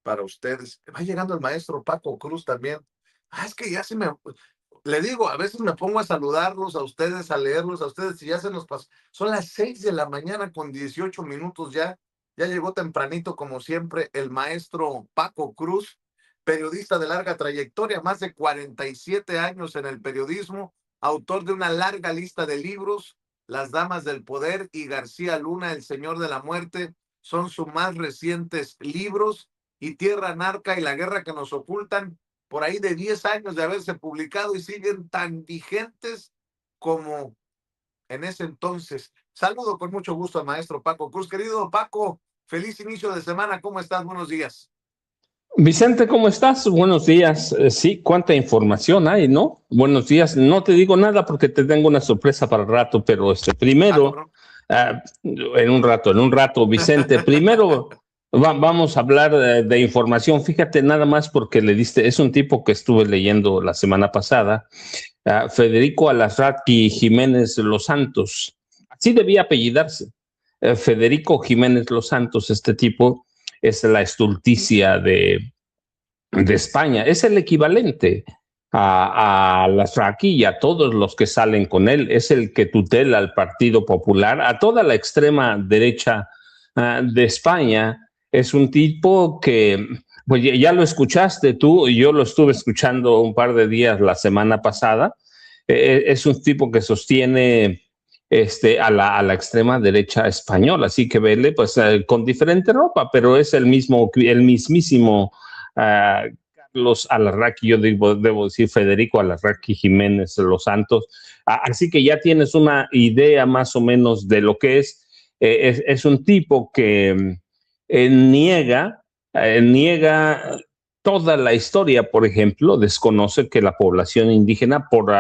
para ustedes. Va llegando el maestro Paco Cruz también. Es que ya se me... Le digo, a veces me pongo a saludarlos a ustedes, a leerlos a ustedes, y ya se nos pasó. Son las 6 de la mañana con 18 minutos ya. Ya llegó tempranito, como siempre, el maestro Paco Cruz, periodista de larga trayectoria, más de 47 años en el periodismo, autor de una larga lista de libros. Las Damas del Poder y García Luna, El Señor de la Muerte, son sus más recientes libros, y Tierra Narca y La Guerra que nos ocultan, por ahí de 10 años de haberse publicado, y siguen tan vigentes como en ese entonces. Saludo con mucho gusto al maestro Paco Cruz. Querido Paco, feliz inicio de semana. ¿Cómo estás? Buenos días. Vicente, ¿cómo estás? Buenos días. Sí, cuánta información hay, ¿no? Buenos días. No te digo nada porque te tengo una sorpresa para el rato, pero primero, en un rato, Vicente, primero vamos a hablar de información. Fíjate nada más porque le diste, es un tipo que estuve leyendo la semana pasada, Federico Alarraqui Jiménez Los Santos. Así debía apellidarse. Federico Jiménez Los Santos, este tipo es la estulticia de España, es el equivalente a Alarraqui y a todos los que salen con él, es el que tutela al Partido Popular, a toda la extrema derecha de España. Es un tipo que, pues ya lo escuchaste tú, y yo lo estuve escuchando un par de días la semana pasada. Es un tipo que sostiene a la extrema derecha española, así que vele pues con diferente ropa, pero es el mismísimo Carlos Alarraqui, yo debo decir Federico Alarraqui Jiménez Los Santos. Así que ya tienes una idea más o menos de lo que es. Es un tipo que niega toda la historia. Por ejemplo, desconoce que la población indígena, por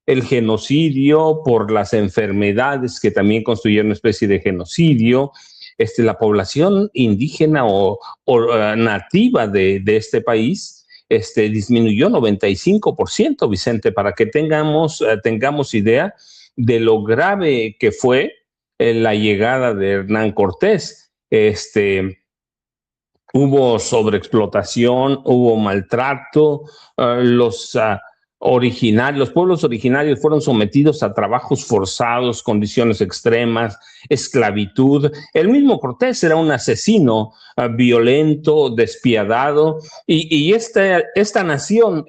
el genocidio, por las enfermedades que también constituyeron una especie de genocidio, la población indígena o nativa de este país disminuyó 95%, Vicente, para que tengamos idea de lo grave que fue la llegada de Hernán Cortés. Hubo sobreexplotación, hubo maltrato, los pueblos originarios fueron sometidos a trabajos forzados, condiciones extremas, esclavitud. El mismo Cortés era un asesino violento, despiadado, y esta nación,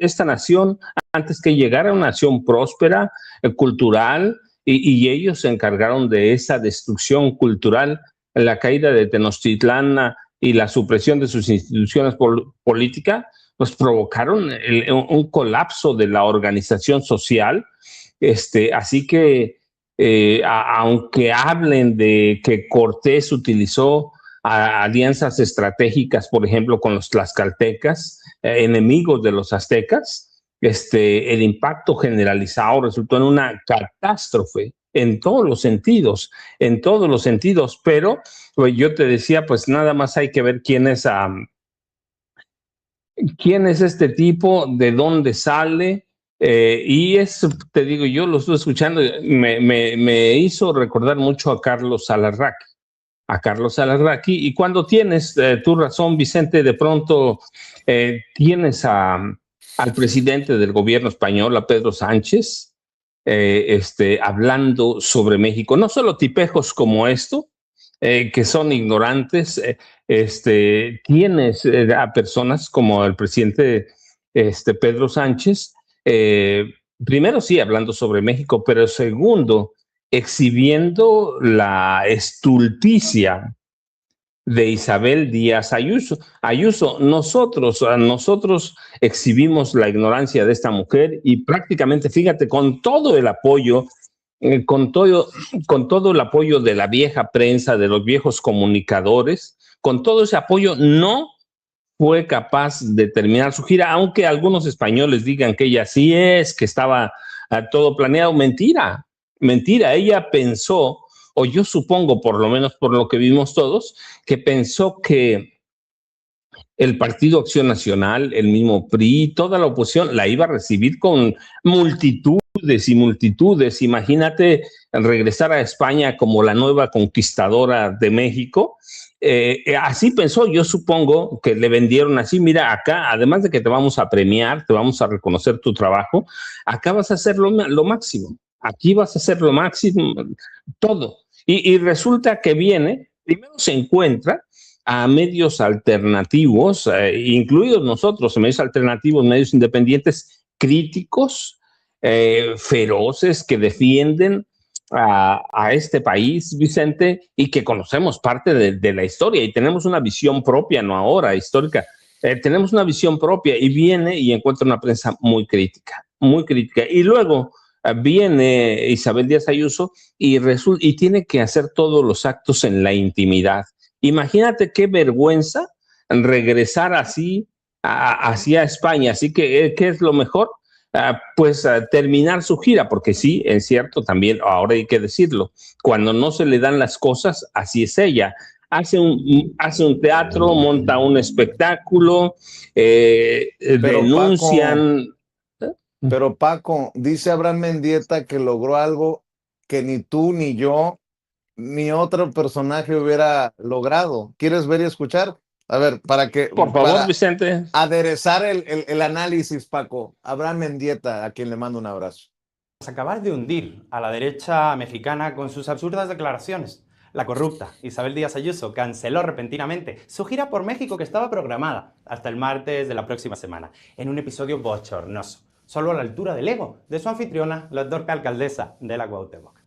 antes que llegara, era una nación próspera, cultural, y ellos se encargaron de esa destrucción cultural. La caída de Tenochtitlán y la supresión de sus instituciones políticas, pues provocaron un colapso de la organización social. Así que, aunque hablen de que Cortés utilizó alianzas estratégicas, por ejemplo, con los tlaxcaltecas, enemigos de los aztecas, el impacto generalizado resultó en una catástrofe en todos los sentidos, pero pues yo te decía, pues nada más hay que ver quién es este tipo, de dónde sale, y te digo, yo lo estoy escuchando, me hizo recordar mucho a Carlos Alarraqui, y cuando tienes tu razón, Vicente, de pronto tienes al presidente del gobierno español, a Pedro Sánchez, hablando sobre México, no solo tipejos como esto, que son ignorantes. Tienes a personas como el presidente Pedro Sánchez, primero sí hablando sobre México, pero segundo exhibiendo la estulticia de Isabel Díaz Ayuso. Nosotros exhibimos la ignorancia de esta mujer, y prácticamente, fíjate, con todo el apoyo, con todo el apoyo de la vieja prensa, de los viejos comunicadores, con todo ese apoyo no fue capaz de terminar su gira, aunque algunos españoles digan que ella sí que estaba todo planeado. Mentira, ella pensó, o yo supongo, por lo menos por lo que vimos todos, que pensó que el Partido Acción Nacional, el mismo PRI, toda la oposición la iba a recibir con multitudes multitudes y multitudes. Imagínate regresar a España como la nueva conquistadora de México. Así pensó, yo supongo que le vendieron así, mira, acá, además de que te vamos a premiar, te vamos a reconocer tu trabajo, acá vas a hacer lo máximo, aquí vas a hacer lo máximo, todo. Y resulta que viene, primero se encuentra a medios alternativos, incluidos nosotros, medios alternativos, medios independientes, críticos, feroces, que defienden a este país, Vicente, y que conocemos parte de la historia y tenemos una visión propia, no ahora, histórica. Tenemos una visión propia y viene y encuentra una prensa muy crítica. Muy crítica. Y luego viene Isabel Díaz Ayuso y tiene que hacer todos los actos en la intimidad. Imagínate qué vergüenza regresar así hacia España. Así que, ¿qué es lo mejor? Pues terminar su gira, porque sí, es cierto, también ahora hay que decirlo, cuando no se le dan las cosas, así es ella. Hace un teatro, monta un espectáculo, Pero Paco, denuncian. pero Paco, dice Abraham Mendieta que logró algo que ni tú, ni yo, ni otro personaje hubiera logrado. ¿Quieres ver y escuchar? A ver, Por favor, para Vicente. aderezar el análisis, Paco. Abraham Mendieta, a quien le mando un abrazo. Acabar de hundir a la derecha mexicana con sus absurdas declaraciones. La corrupta Isabel Díaz Ayuso canceló repentinamente su gira por México que estaba programada hasta el martes de la próxima semana, en un episodio bochornoso, solo a la altura del ego de su anfitriona, la dorca alcaldesa de la Cuauhtémoc.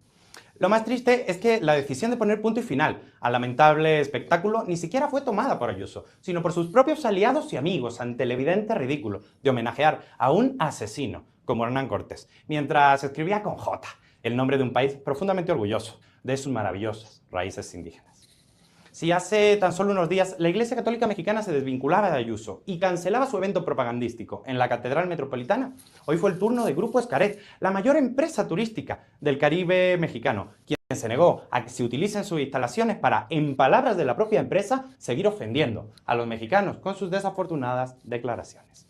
Lo más triste es que la decisión de poner punto y final al lamentable espectáculo ni siquiera fue tomada por Ayuso, sino por sus propios aliados y amigos ante el evidente ridículo de homenajear a un asesino como Hernán Cortés, mientras escribía con J el nombre de un país profundamente orgulloso de sus maravillosas raíces indígenas. Si hace tan solo unos días la Iglesia Católica Mexicana se desvinculaba de Ayuso y cancelaba su evento propagandístico en la Catedral Metropolitana, hoy fue el turno de Grupo Xcaret, la mayor empresa turística del Caribe mexicano, quien se negó a que se utilicen sus instalaciones para, en palabras de la propia empresa, seguir ofendiendo a los mexicanos con sus desafortunadas declaraciones.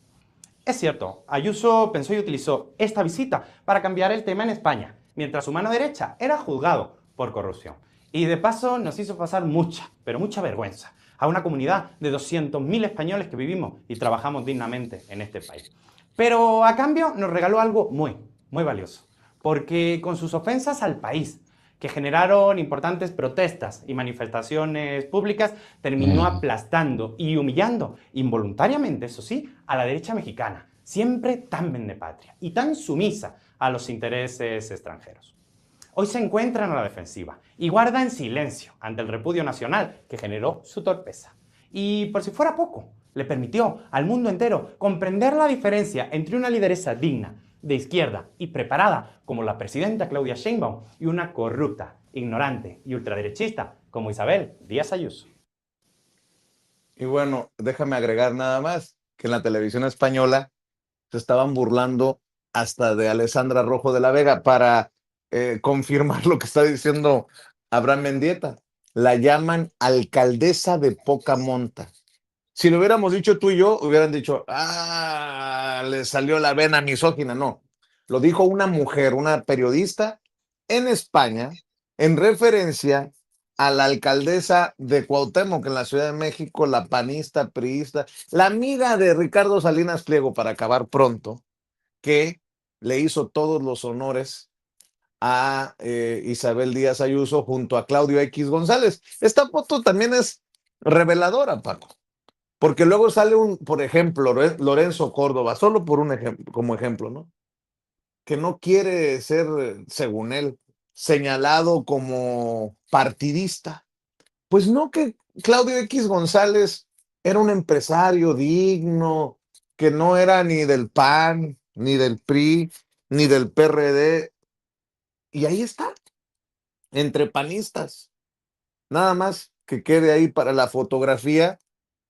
Es cierto, Ayuso pensó y utilizó esta visita para cambiar el tema en España, mientras su mano derecha era juzgado por corrupción. Y de paso nos hizo pasar mucha, pero mucha vergüenza a una comunidad de 200.000 españoles que vivimos y trabajamos dignamente en este país. Pero a cambio nos regaló algo muy, muy valioso, porque con sus ofensas al país, que generaron importantes protestas y manifestaciones públicas, terminó aplastando y humillando, involuntariamente, eso sí, a la derecha mexicana, siempre tan vendepatria y tan sumisa a los intereses extranjeros. Hoy se encuentra en la defensiva y guarda en silencio ante el repudio nacional que generó su torpeza. Y por si fuera poco, le permitió al mundo entero comprender la diferencia entre una lideresa digna, de izquierda y preparada como la presidenta Claudia Sheinbaum y una corrupta, ignorante y ultraderechista como Isabel Díaz Ayuso. Y bueno, déjame agregar nada más que en la televisión española se estaban burlando hasta de Alessandra Rojo de la Vega para confirmar lo que está diciendo Abraham Mendieta. La llaman alcaldesa de poca monta. Si lo hubiéramos dicho tú y yo, hubieran dicho, le salió la vena misógina. No, lo dijo una mujer, una periodista en España, en referencia a la alcaldesa de Cuauhtémoc en la Ciudad de México, la panista, priista, la amiga de Ricardo Salinas Pliego, para acabar pronto, que le hizo todos los honores a Isabel Díaz Ayuso junto a Claudio X González. Esta foto también es reveladora, Paco. Porque luego sale por ejemplo, Lorenzo Córdoba, solo por un ejemplo, como ejemplo, ¿no? Que no quiere ser, según él, señalado como partidista. Pues no, que Claudio X González era un empresario digno, que no era ni del PAN, ni del PRI, ni del PRD. Y ahí está, entre panistas. Nada más que quede ahí para la fotografía,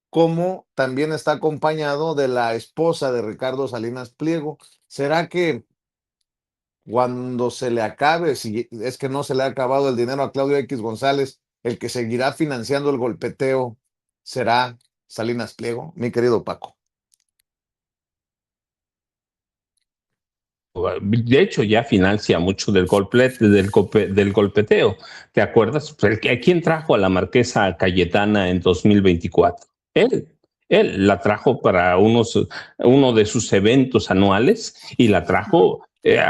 como también está acompañado de la esposa de Ricardo Salinas Pliego. ¿Será que cuando se le acabe, si es que no se le ha acabado el dinero a Claudio X González, el que seguirá financiando el golpeteo será Salinas Pliego, mi querido Paco? de hecho ya financia mucho del golpeteo. ¿Te acuerdas? ¿Quién trajo a la marquesa Cayetana en 2024? Él la trajo para uno de sus eventos anuales y la trajo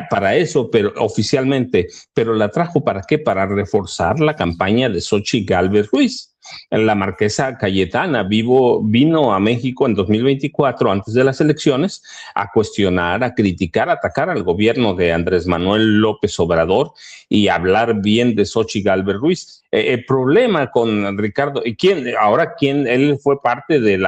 para eso, pero oficialmente. ¿Pero la trajo para qué? Para reforzar la campaña de Xochitl Gálvez Ruiz. La marquesa Cayetana vino a México en 2024, antes de las elecciones, a cuestionar, a criticar, a atacar al gobierno de Andrés Manuel López Obrador y hablar bien de Xochitl Gálvez Ruiz. El problema con Ricardo, él fue parte de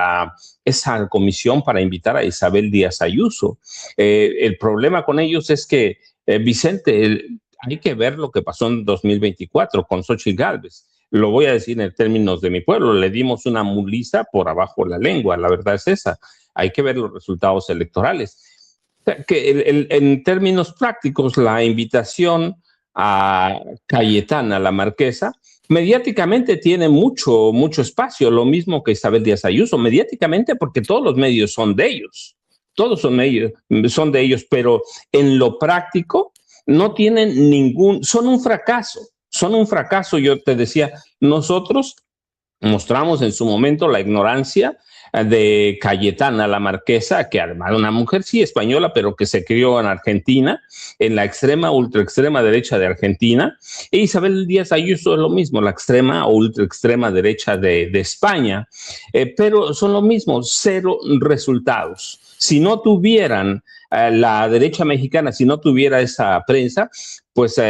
esa comisión para invitar a Isabel Díaz Ayuso. El problema con ellos es que, Vicente, hay que ver lo que pasó en 2024 con Xochitl Gálvez. Lo voy a decir en términos de mi pueblo, le dimos una muliza por abajo de la lengua, la verdad es esa. Hay que ver los resultados electorales. En términos prácticos, la invitación a Cayetana, la marquesa, mediáticamente tiene mucho espacio, lo mismo que Isabel Díaz Ayuso, mediáticamente porque todos los medios son de ellos, todos son de ellos, pero en lo práctico no tienen son un fracaso. Yo te decía, nosotros mostramos en su momento la ignorancia de Cayetana, la marquesa, que además una mujer sí española, pero que se crió en Argentina, en la ultra extrema derecha de Argentina, e Isabel Díaz Ayuso es lo mismo, la extrema o ultra extrema derecha de España, pero son lo mismo, cero resultados. Si no tuvieran la derecha mexicana, si no tuviera esa prensa, pues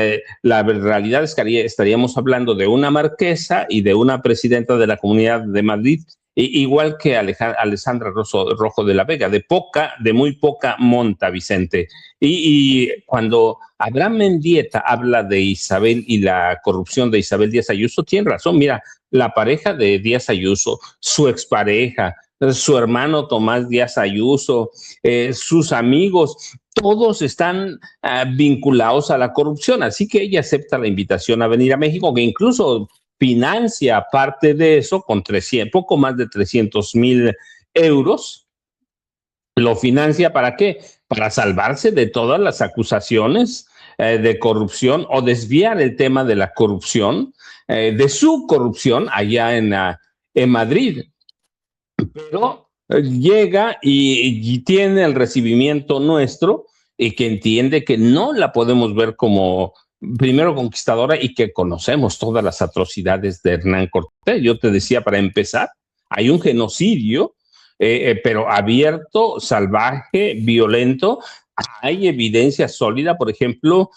la realidad es que estaríamos hablando de una marquesa y de una presidenta de la Comunidad de Madrid, igual que Alessandra Rojo de la Vega, de muy poca monta, Vicente. Y cuando Abraham Mendieta habla de Isabel y la corrupción de Isabel Díaz Ayuso, tiene razón. Mira, la pareja de Díaz Ayuso, su expareja, su hermano Tomás Díaz Ayuso, sus amigos, todos están vinculados a la corrupción. Así que ella acepta la invitación a venir a México, que incluso financia parte de eso con poco más de 300,000 euros. ¿Lo financia para qué? Para salvarse de todas las acusaciones de corrupción o desviar el tema de la corrupción, de su corrupción allá en Madrid. Pero llega y tiene el recibimiento nuestro y que entiende que no la podemos ver como primero conquistadora y que conocemos todas las atrocidades de Hernán Cortés. Yo te decía, para empezar, hay un genocidio, pero abierto, salvaje, violento. Hay evidencia sólida, por ejemplo,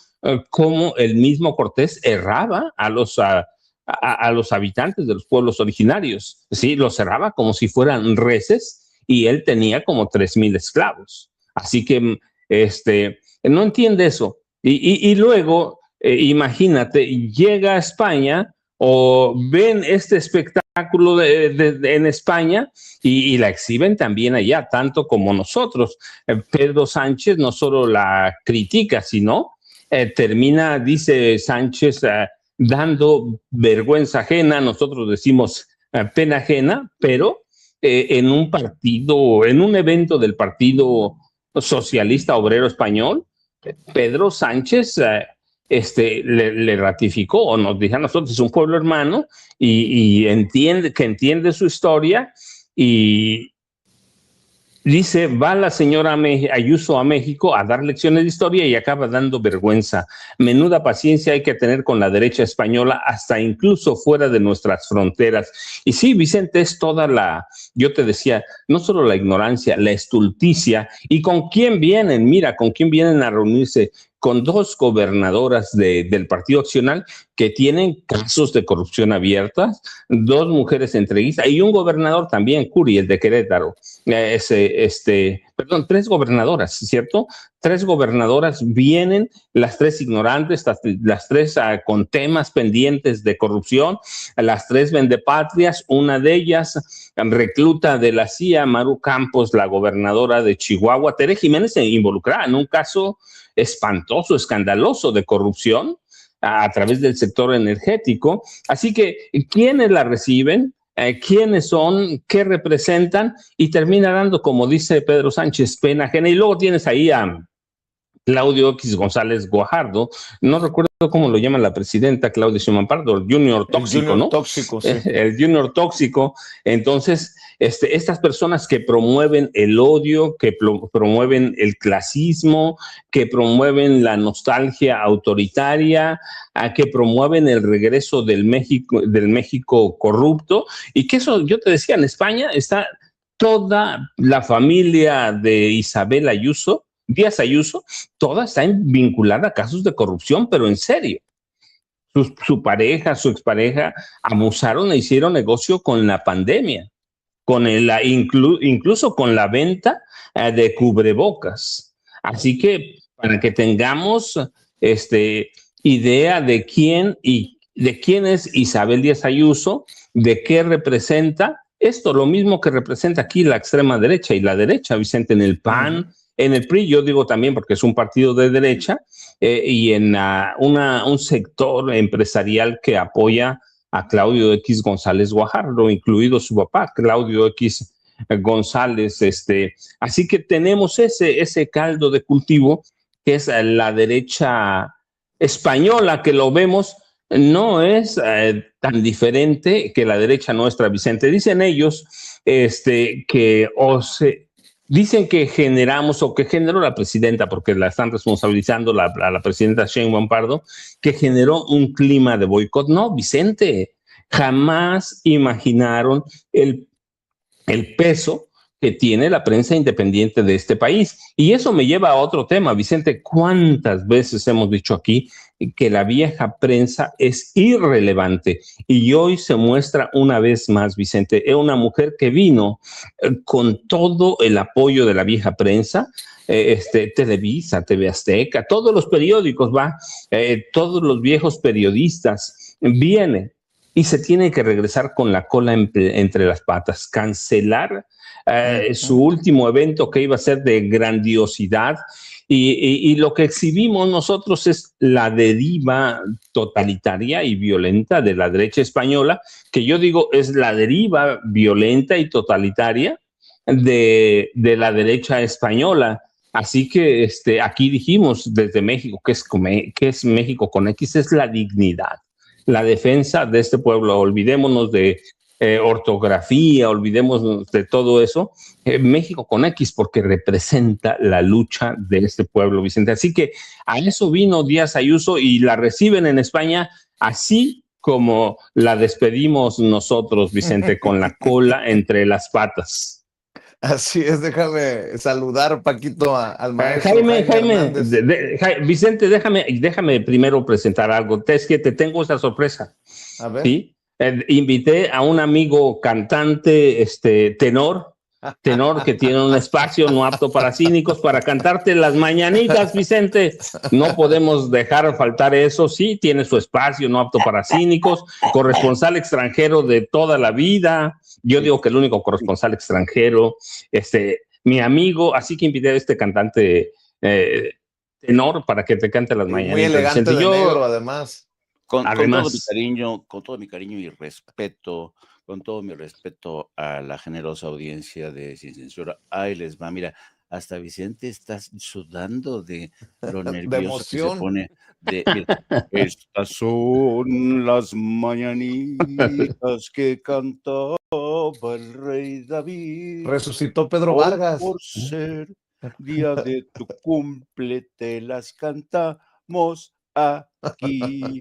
cómo el mismo Cortés erraba a los habitantes de los pueblos originarios, ¿sí? Los cerraba como si fueran reses y él tenía como 3,000 esclavos. Así que no entiende eso. Y luego, imagínate, llega a España o ven este espectáculo en España y la exhiben también allá, tanto como nosotros. Pedro Sánchez no solo la critica, sino termina, dice Sánchez, dando vergüenza ajena, nosotros decimos pena ajena, pero en un evento del Partido Socialista Obrero Español, Pedro Sánchez le ratificó, o nos dijo a nosotros, es un pueblo hermano y entiende su historia, y dice, va la señora Ayuso a México a dar lecciones de historia y acaba dando vergüenza. Menuda paciencia hay que tener con la derecha española, hasta incluso fuera de nuestras fronteras. Y sí, Vicente, es yo te decía, no solo la ignorancia, la estulticia. ¿Y con quién vienen? Mira, ¿con quién vienen a reunirse? Con 2 gobernadoras del Partido Accional que tienen casos de corrupción abiertas, 2 mujeres entreguistas y un gobernador también, Curi, el de Querétaro. 3 gobernadoras, ¿cierto? 3 gobernadoras vienen, las 3 ignorantes, las 3 con temas pendientes de corrupción, las 3 vendepatrias, una de ellas recluta de la CIA, Maru Campos, la gobernadora de Chihuahua. Tere Jiménez se involucrada en un caso espantoso, escandaloso de corrupción a través del sector energético. Así que, ¿quiénes la reciben? ¿Quiénes son? ¿Qué representan? Y termina dando, como dice Pedro Sánchez, pena ajena. Y luego tienes ahí a Claudio X González Guajardo, no recuerdo cómo lo llama la presidenta Claudia Sheinbaum Pardo, el Junior Tóxico, el Junior ¿no? Tóxico, sí. El Junior Tóxico. Entonces, estas personas que promueven el odio, que promueven el clasismo, que promueven la nostalgia autoritaria, que promueven el regreso del México corrupto, y que eso, yo te decía, en España está toda la familia de Isabel Ayuso, Díaz Ayuso, toda está vinculada a casos de corrupción, pero en serio. Su pareja, su expareja, abusaron e hicieron negocio con la pandemia, incluso con la venta de cubrebocas. Así que para que tengamos idea de quién es Isabel Díaz Ayuso, de qué representa esto, lo mismo que representa aquí la extrema derecha y la derecha, Vicente, en el PAN, en el PRI, yo digo también porque es un partido de derecha, y en un sector empresarial que apoya a Claudio X González Guajardo, incluido su papá, Claudio X González. Así que tenemos ese caldo de cultivo que es la derecha española, que lo vemos, no es tan diferente que la derecha nuestra, Vicente. Dicen ellos dicen que generamos, o que generó la presidenta, porque la están responsabilizando a la presidenta Sheinbaum Pardo, que generó un clima de boicot. No, Vicente, jamás imaginaron el peso que tiene la prensa independiente de este país. Y eso me lleva a otro tema, Vicente. ¿Cuántas veces hemos dicho aquí que la vieja prensa es irrelevante? Y hoy se muestra una vez más, Vicente. Es una mujer que vino con todo el apoyo de la vieja prensa, Televisa, TV Azteca, todos los periódicos, todos los viejos periodistas, viene y se tiene que regresar con la cola entre las patas, cancelar su último evento que iba a ser de grandiosidad, y lo que exhibimos nosotros es la deriva totalitaria y violenta de la derecha española, que yo digo es la deriva violenta y totalitaria de la derecha española. Así que aquí dijimos desde México que es México con X, es la dignidad, la defensa de este pueblo. Olvidémonos de ortografía, olvidémonos de todo eso. México con X, porque representa la lucha de este pueblo, Vicente. Así que a eso vino Díaz Ayuso, y la reciben en España así como la despedimos nosotros, Vicente, con la cola entre las patas. Así es, déjame saludar, Paquito, al maestro Jaime, Vicente, déjame primero presentar algo. Es que te tengo esa sorpresa. A ver. ¿Sí? Invité a un amigo cantante, tenor que tiene un espacio no apto para cínicos, para cantarte las mañanitas, Vicente. No podemos dejar faltar eso. Sí, tiene su espacio no apto para cínicos, corresponsal extranjero de toda la vida. Yo digo que el único corresponsal extranjero, mi amigo. Así que invité a este cantante tenor para que te cante las mañanitas. Muy elegante, Vicente. de negro, además. Con todo mi cariño y respeto, con todo mi respeto a la generosa audiencia de Sin Censura, ahí les va. Mira, hasta Vicente está sudando de lo nervioso que se pone. Mira, estas son las mañanitas que cantaba el rey David. Resucitó Pedro Vargas. Por ser día de tu cumple, te las cantamos aquí.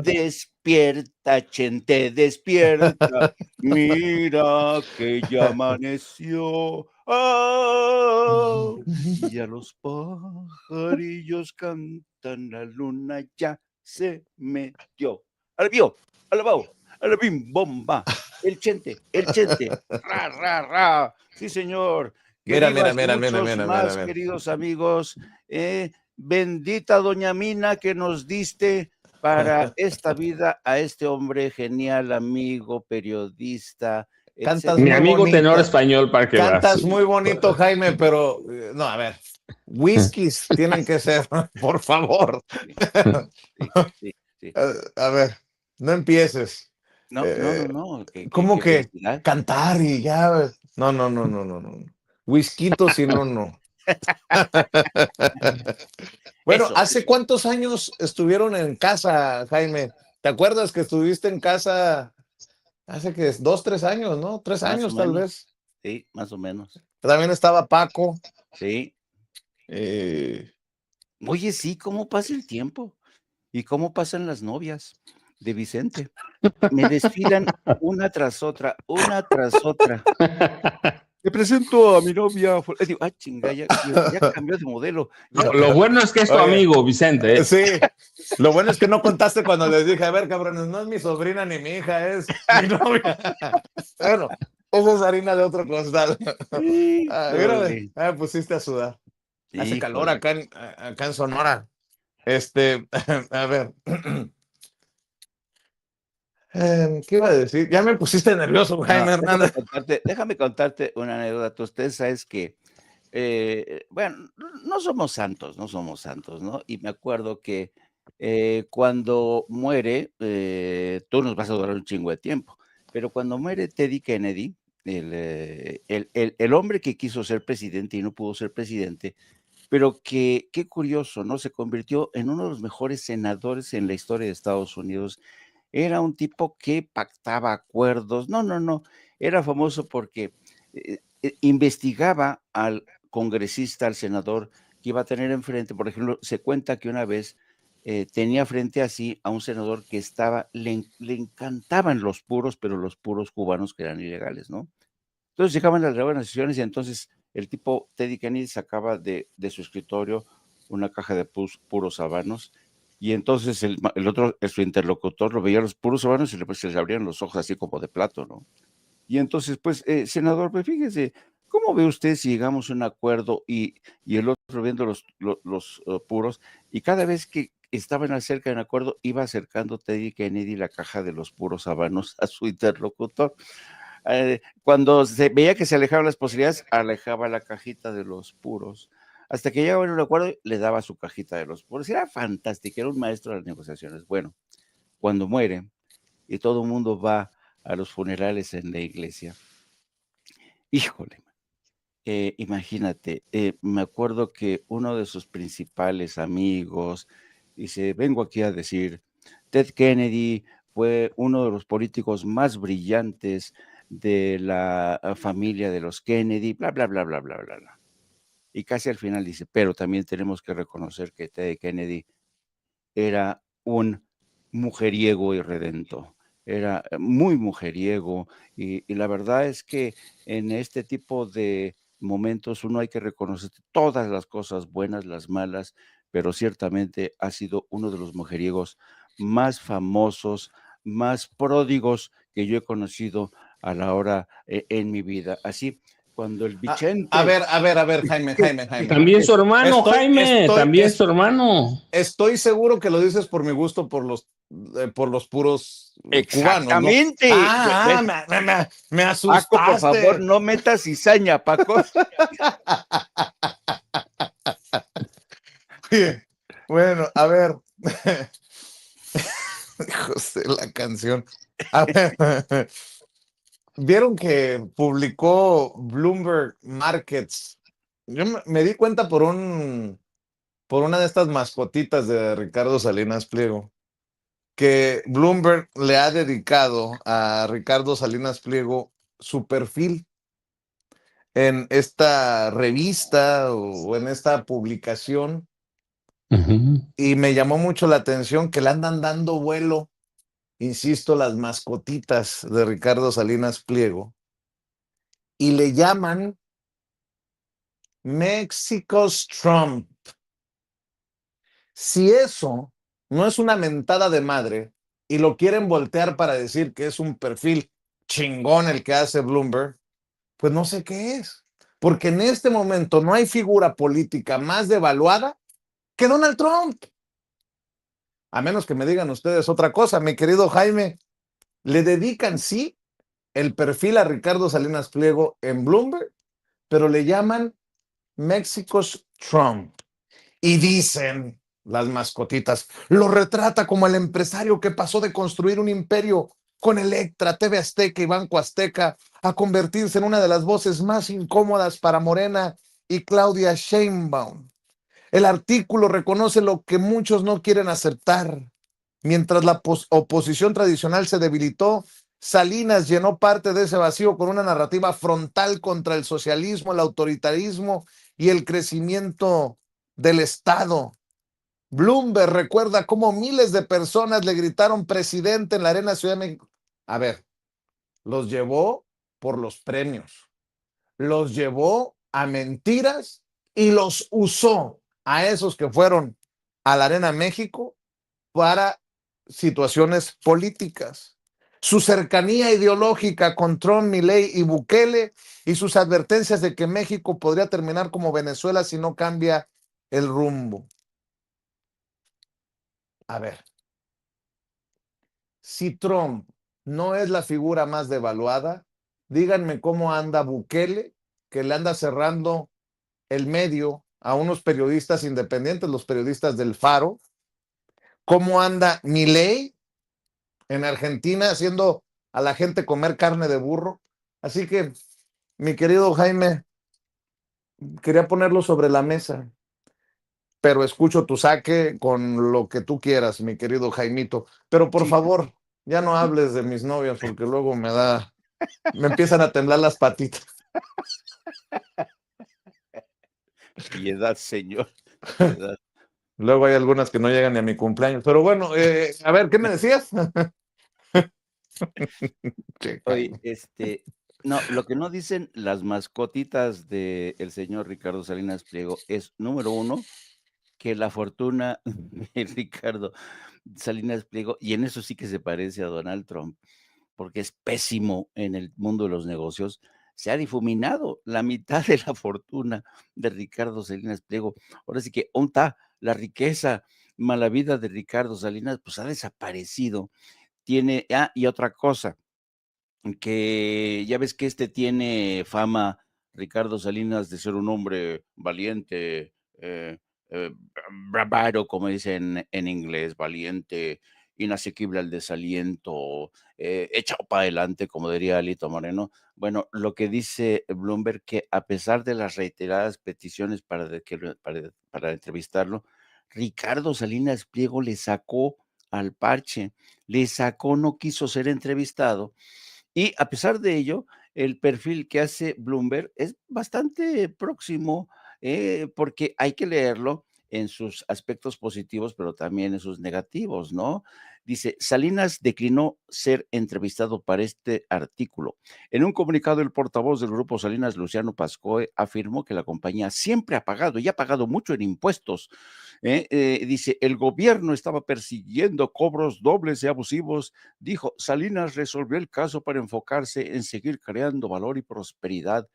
Despierta, Chente, despierta. Mira que ya amaneció. Oh, ya los pajarillos cantan, la luna ya se metió. Alabao, alabim, bomba. El Chente, ra, ra, ra. Sí, señor. Mira, Queridos amigos, bendita doña Mina que nos diste para esta vida a este hombre genial, amigo, periodista. Cantas mi amigo bonito, tenor español, para que cantas muy bonito, Jaime, pero no, a ver, whiskies tienen que ser, por favor. Sí. A ver, no empieces. No. ¿Cómo que cantar y ya? No. Whiskito, si no. Bueno, Eso, ¿hace cuántos años estuvieron en casa, Jaime? ¿Te acuerdas que estuviste en casa hace que es 2, 3 años, ¿no? Tres más o años tal menos. vez. Sí, más o menos. También estaba Paco. Sí. eh, Oye, sí, ¿cómo pasa el tiempo? ¿Y cómo pasan las novias de Vicente? Me desfilan una tras otra, una tras otra. Te presento a mi novia. Digo, chinga, ya cambió de modelo. Ya Lo bueno es que es tu Oye, amigo, Vicente. sí, lo bueno es que no contaste cuando les dije, a ver, cabrones, no es mi sobrina ni mi hija, es mi novia. Bueno, esa es harina de otro costal. Mírame, Híjole, me pusiste a sudar. Hace calor híjole. acá en Sonora. A ver, ¿qué iba a decir? Ya me pusiste nervioso, No, Jaime Hernández. déjame contarte una anécdota. Ustedes sabes que, bueno, no somos santos, ¿no? Y me acuerdo que cuando muere, tú nos vas a durar un chingo de tiempo, pero cuando muere Teddy Kennedy, el hombre que quiso ser presidente y no pudo ser presidente, pero que, qué curioso, ¿no? Se convirtió en uno de los mejores senadores en la historia de Estados Unidos. Era un tipo que pactaba acuerdos. No, no, no. Era famoso porque investigaba al congresista, al senador que iba a tener enfrente. Por ejemplo, se cuenta que una vez tenía frente a sí a un senador que le encantaban los puros, pero los puros cubanos que eran ilegales, ¿no? Entonces llegaban las negociaciones y entonces el tipo Teddy Kennedy sacaba de su escritorio una caja de puros habanos y entonces el otro, su interlocutor, lo veía los puros habanos y pues, se les abrían los ojos así como de plato, ¿no? Y entonces, pues, senador, pues fíjese, ¿cómo ve usted si llegamos a un acuerdo y el otro viendo los puros y cada vez que estaban acerca de un acuerdo iba acercando Teddy Kennedy la caja de los puros habanos a su interlocutor? Cuando se veía que se alejaban las posibilidades, alejaba la cajita de los puros. Hasta que llegaba en un acuerdo, le daba su cajita de los puros. Era fantástico, era un maestro de las negociaciones. Bueno, cuando muere y todo el mundo va a los funerales en la iglesia, híjole, imagínate, me acuerdo que uno de sus principales amigos dice, vengo aquí a decir, Ted Kennedy fue uno de los políticos más brillantes de la familia de los Kennedy, bla, bla, bla, bla, bla, bla, bla. Y casi al final dice, pero también tenemos que reconocer que Ted Kennedy era un mujeriego irredento, era muy mujeriego y la verdad es que en este tipo de momentos uno hay que reconocer todas las cosas buenas, las malas, pero ciertamente ha sido uno de los mujeriegos más famosos, más pródigos que yo he conocido a la hora en mi vida. Así, cuando el A Vicente... ver, Jaime. También su hermano, Estoy, Jaime, estoy, también su hermano. estoy seguro que lo dices por mi gusto por los puros cubanos, ¿no? Exactamente. Me Paco, por favor, asustaste. no metas cizaña, Paco. Bueno, a ver. José, la canción. A ver. Vieron que publicó Bloomberg Markets. Yo me di cuenta por una de estas mascotitas de Ricardo Salinas Pliego, que Bloomberg le ha dedicado a Ricardo Salinas Pliego su perfil en esta revista o en esta publicación. Y me llamó mucho la atención que le andan dando vuelo, insisto, las mascotitas de Ricardo Salinas Pliego y le llaman México's Trump. Si eso no es una mentada de madre y lo quieren voltear para decir que es un perfil chingón el que hace Bloomberg, pues no sé qué es. Porque en este momento no hay figura política más devaluada que Donald Trump. A menos que me digan ustedes otra cosa, mi querido Jaime, le dedican sí el perfil a Ricardo Salinas Pliego en Bloomberg, pero le llaman México's Trump. Y dicen las mascotitas, lo retrata como el empresario que pasó de construir un imperio con Electra, TV Azteca y Banco Azteca a convertirse en una de las voces más incómodas para Morena y Claudia Sheinbaum. El artículo reconoce lo que muchos no quieren aceptar. Mientras la oposición tradicional se debilitó, Salinas llenó parte de ese vacío con una narrativa frontal contra el socialismo, el autoritarismo y el crecimiento del Estado. Bloomberg recuerda cómo miles de personas le gritaron presidente en la Arena Ciudad de México. A ver, los llevó por los premios, los llevó a mentiras y los usó a esos que fueron a la Arena México para situaciones políticas. Su cercanía ideológica con Trump, Milei y Bukele y sus advertencias de que México podría terminar como Venezuela si no cambia el rumbo. A ver, si Trump no es la figura más devaluada, díganme cómo anda Bukele, que le anda cerrando el medio a unos periodistas independientes, los periodistas del Faro, cómo anda Milei en Argentina haciendo a la gente comer carne de burro. Así que, mi querido Jaime, quería ponerlo sobre la mesa, pero escucho tu saque con lo que tú quieras, mi querido Jaimito. Pero por Sí, favor, ya no hables de mis novias porque luego me empiezan a temblar las patitas. piedad, señor, piedad. Luego hay algunas que no llegan ni a mi cumpleaños. Pero bueno, a ver, ¿qué me decías? Sí, Oye, Jaime. no, lo que no dicen las mascotitas del señor Ricardo Salinas Pliego es, número uno, que la fortuna de Ricardo Salinas Pliego, y en eso sí que se parece a Donald Trump, porque es pésimo en el mundo de los negocios, se ha difuminado la mitad de la fortuna de Ricardo Salinas Pliego. Ahora sí que, ¿dónde está la riqueza, mala vida de Ricardo Salinas? Pues ha desaparecido. Y otra cosa, que ya ves que tiene fama, Ricardo Salinas, de ser un hombre valiente, eh, bravado, como dicen en inglés, valiente, inasequible al desaliento, echado para adelante, como diría Alito Moreno. Bueno, lo que dice Bloomberg, que a pesar de las reiteradas peticiones para entrevistarlo, Ricardo Salinas Pliego le sacó al parche, no quiso ser entrevistado, y a pesar de ello, el perfil que hace Bloomberg es bastante próximo, porque hay que leerlo en sus aspectos positivos, pero también en sus negativos, ¿no? Dice, Salinas declinó ser entrevistado para este artículo. En un comunicado, el portavoz del grupo Salinas, Luciano Pascoe, afirmó que la compañía siempre ha pagado y ha pagado mucho en impuestos. Dice, el gobierno estaba persiguiendo cobros dobles y abusivos. Dijo, Salinas resolvió el caso para enfocarse en seguir creando valor y prosperidad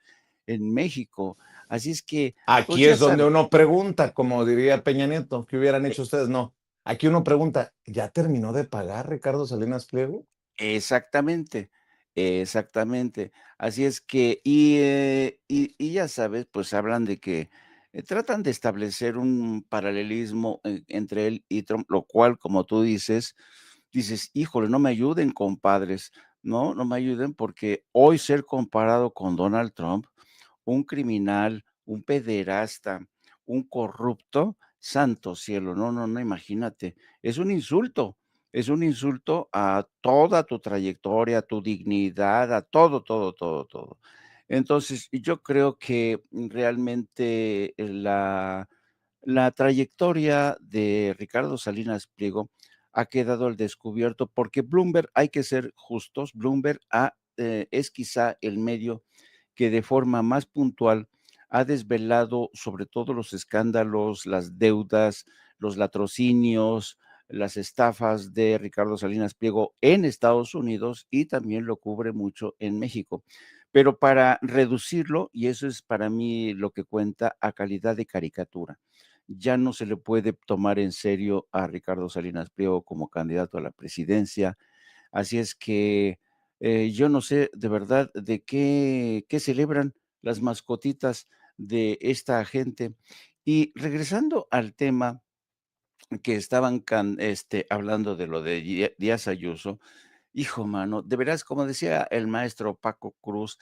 en México. Así es que, pues Aquí ya es donde sabe, uno pregunta, como diría Peña Nieto, ¿qué hubieran hecho ustedes? No. Aquí uno pregunta, ¿ya terminó de pagar Ricardo Salinas Pliego? exactamente, exactamente. Así es que, y ya sabes, pues hablan de que tratan de establecer un paralelismo entre él y Trump, lo cual, como tú dices, híjole, no me ayuden, compadres, no me ayuden, porque hoy ser comparado con Donald Trump, un criminal, un pederasta, un corrupto, santo cielo, no, imagínate, es un insulto a toda tu trayectoria, a tu dignidad, a todo, todo, todo, todo. Entonces, yo creo que realmente la trayectoria de Ricardo Salinas Pliego ha quedado al descubierto porque Bloomberg, hay que ser justos, Bloomberg es quizá el medio que de forma más puntual ha desvelado sobre todo los escándalos, las deudas, los latrocinios, las estafas de Ricardo Salinas Pliego en Estados Unidos, y también lo cubre mucho en México. Pero para reducirlo, y eso es para mí lo que cuenta, a calidad de caricatura, ya no se le puede tomar en serio a Ricardo Salinas Pliego como candidato a la presidencia. Así es que yo no sé de verdad de qué celebran las mascotitas de esta gente. Y regresando al tema que estaban hablando de lo de Díaz Ayuso, hijo, mano, de veras, como decía el maestro Paco Cruz,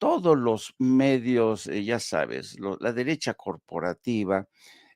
todos los medios, ya sabes, la derecha corporativa,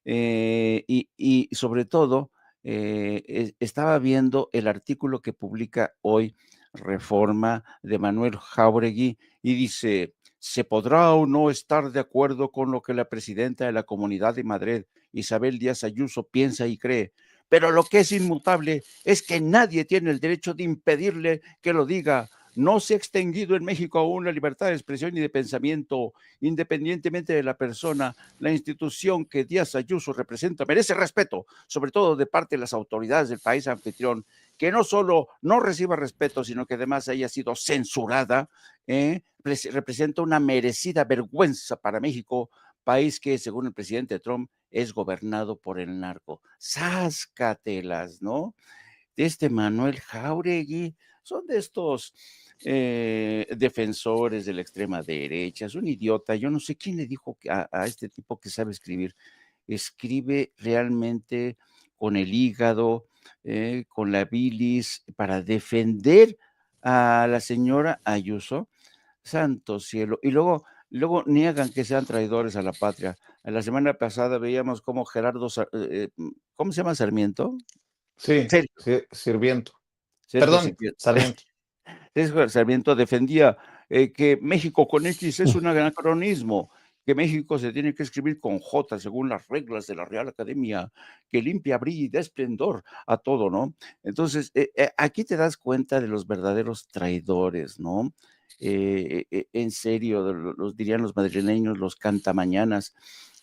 y sobre todo, estaba viendo el artículo que publica hoy Reforma de Manuel Jáuregui y dice, se podrá o no estar de acuerdo con lo que la presidenta de la Comunidad de Madrid, Isabel Díaz Ayuso, piensa y cree, pero lo que es inmutable es que nadie tiene el derecho de impedirle que lo diga. No se ha extinguido en México aún la libertad de expresión y de pensamiento, independientemente de la persona. La institución que Díaz Ayuso representa merece respeto, sobre todo de parte de las autoridades del país anfitrión, que no solo no reciba respeto, sino que además haya sido censurada, representa una merecida vergüenza para México, país que, según el presidente Trump, es gobernado por el narco. Sáscatelas, ¿no? De Manuel Jáuregui, son de estos defensores de la extrema derecha, es un idiota, yo no sé quién le dijo a este tipo que sabe escribir, escribe realmente con el hígado, con la bilis, para defender a la señora Ayuso, santo cielo, y luego niegan que sean traidores a la patria. La semana pasada veíamos cómo Gerardo, ¿cómo se llama Sarmiento? Sí, Sergio, Sirviento. Sergio Perdón, Sarmiento. Sarmiento. Sergio Sarmiento defendía que México con X es un anacronismo, que México se tiene que escribir con J según las reglas de la Real Academia, que limpia, brilla y da esplendor a todo, ¿no? Entonces, aquí te das cuenta de los verdaderos traidores, ¿no? En serio, los dirían los madrileños, los cantamañanas,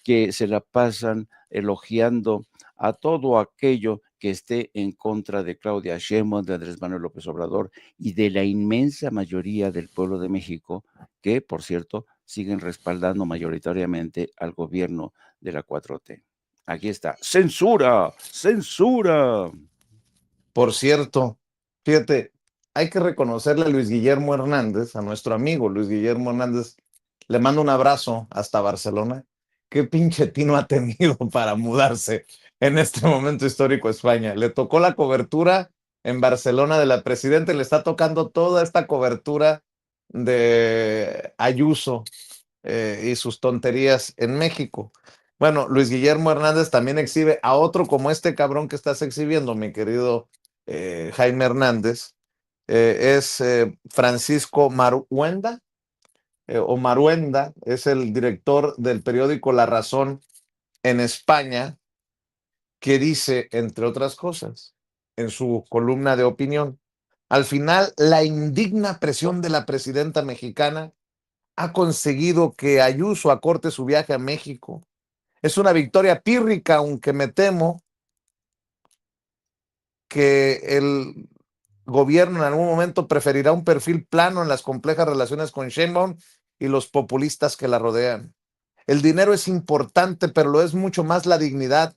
que se la pasan elogiando a todo aquello que esté en contra de Claudia Sheinbaum, de Andrés Manuel López Obrador y de la inmensa mayoría del pueblo de México, que, por cierto, siguen respaldando mayoritariamente al gobierno de la 4T. Aquí está. ¡Censura! ¡Censura! Por cierto, fíjate, hay que reconocerle a Luis Guillermo Hernández, a nuestro amigo Luis Guillermo Hernández, le mando un abrazo hasta Barcelona. Qué pinche tino ha tenido para mudarse en este momento histórico a España. Le tocó la cobertura en Barcelona de la presidenta y le está tocando toda esta cobertura de Ayuso y sus tonterías en México. Bueno, Luis Guillermo Hernández también exhibe a otro como este cabrón que estás exhibiendo, mi querido Jaime Hernández. Es Francisco Maruenda, o Maruenda, es el director del periódico La Razón en España, que dice, entre otras cosas, en su columna de opinión, al final, la indigna presión de la presidenta mexicana ha conseguido que Ayuso acorte su viaje a México. Es una victoria pírrica, aunque me temo que el gobierno en algún momento preferirá un perfil plano en las complejas relaciones con Sheinbaum y los populistas que la rodean. El dinero es importante, pero lo es mucho más la dignidad.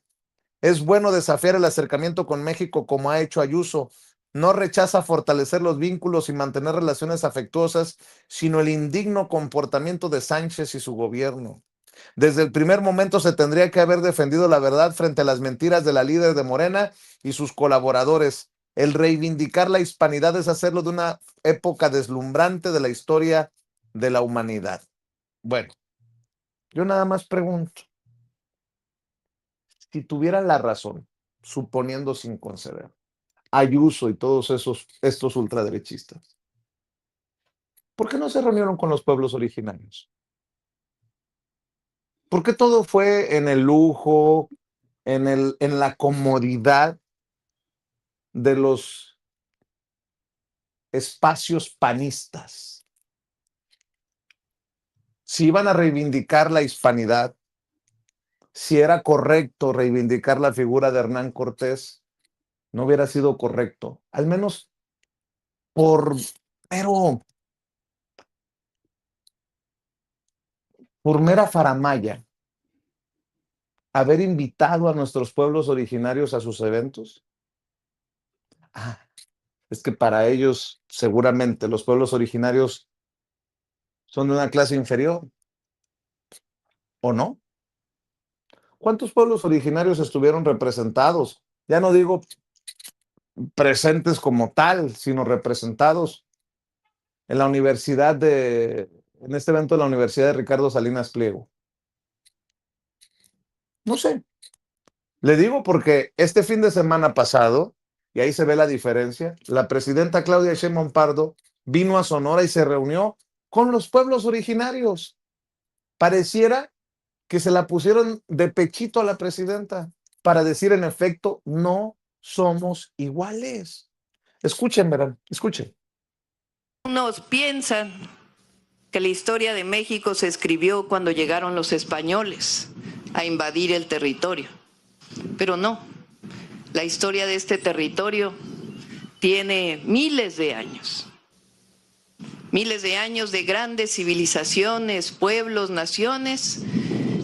Es bueno desafiar el acercamiento con México como ha hecho Ayuso. No rechaza fortalecer los vínculos y mantener relaciones afectuosas, sino el indigno comportamiento de Sánchez y su gobierno. Desde el primer momento se tendría que haber defendido la verdad frente a las mentiras de la líder de Morena y sus colaboradores. El reivindicar la hispanidad es hacerlo de una época deslumbrante de la historia de la humanidad. Bueno, yo nada más pregunto, si tuvieran la razón, suponiendo sin conceder, Ayuso y todos estos ultraderechistas, ¿por qué no se reunieron con los pueblos originarios? ¿Por qué todo fue en el lujo, en la comodidad de los espacios panistas? Si iban a reivindicar la hispanidad, si era correcto reivindicar la figura de Hernán Cortés, no hubiera sido correcto, al menos por, pero por mera faramaya, haber invitado a nuestros pueblos originarios a sus eventos. Ah, es que para ellos seguramente los pueblos originarios son de una clase inferior, ¿o no? ¿Cuántos pueblos originarios estuvieron representados? Ya no digo presentes como tal, sino representados en la Universidad de en este evento de la Universidad de Ricardo Salinas Pliego? No sé. Le digo porque este fin de semana pasado, y ahí se ve la diferencia, la presidenta Claudia Sheinbaum Pardo vino a Sonora y se reunió con los pueblos originarios. Pareciera que se la pusieron de pechito a la presidenta para decir, en efecto, no somos iguales. Escuchen, verán, escuchen. Unos piensan que la historia de México se escribió cuando llegaron los españoles a invadir el territorio, pero no. La historia de este territorio tiene miles de años de grandes civilizaciones, pueblos, naciones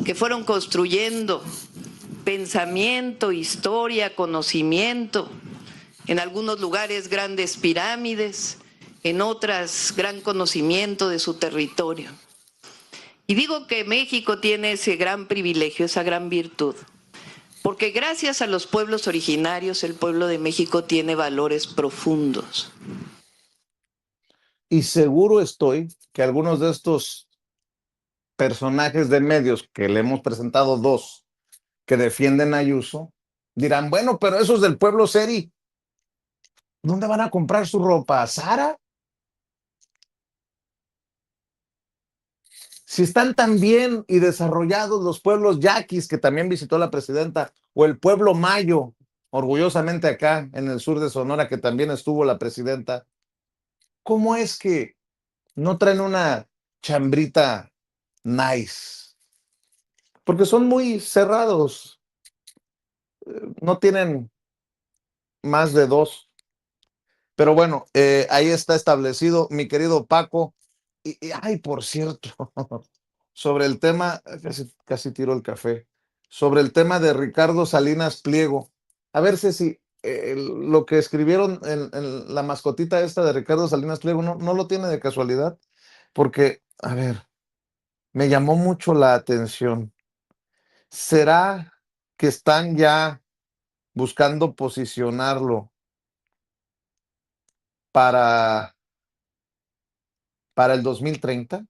que fueron construyendo pensamiento, historia, conocimiento, en algunos lugares grandes pirámides, en otras gran conocimiento de su territorio. Y digo que México tiene ese gran privilegio, esa gran virtud, porque gracias a los pueblos originarios, el pueblo de México tiene valores profundos. Y seguro estoy que algunos de estos personajes de medios, que le hemos presentado dos, que defienden a Ayuso, dirán, bueno, pero esos del pueblo Seri, ¿dónde van a comprar su ropa? ¿A Zara? Si están tan bien y desarrollados los pueblos yaquis, que también visitó la presidenta, o el pueblo mayo, orgullosamente acá en el sur de Sonora, que también estuvo la presidenta, ¿cómo es que no traen una chambrita nice? Porque son muy cerrados, no tienen más de dos. Pero bueno, ahí está establecido, mi querido Paco. Ay, por cierto, sobre el tema, casi tiro el café, sobre el tema de Ricardo Salinas Pliego. A ver, Ceci, lo que escribieron en la mascotita esta de Ricardo Salinas Pliego, no lo tiene de casualidad, porque, a ver, me llamó mucho la atención. ¿Será que están ya buscando posicionarlo para el 2030?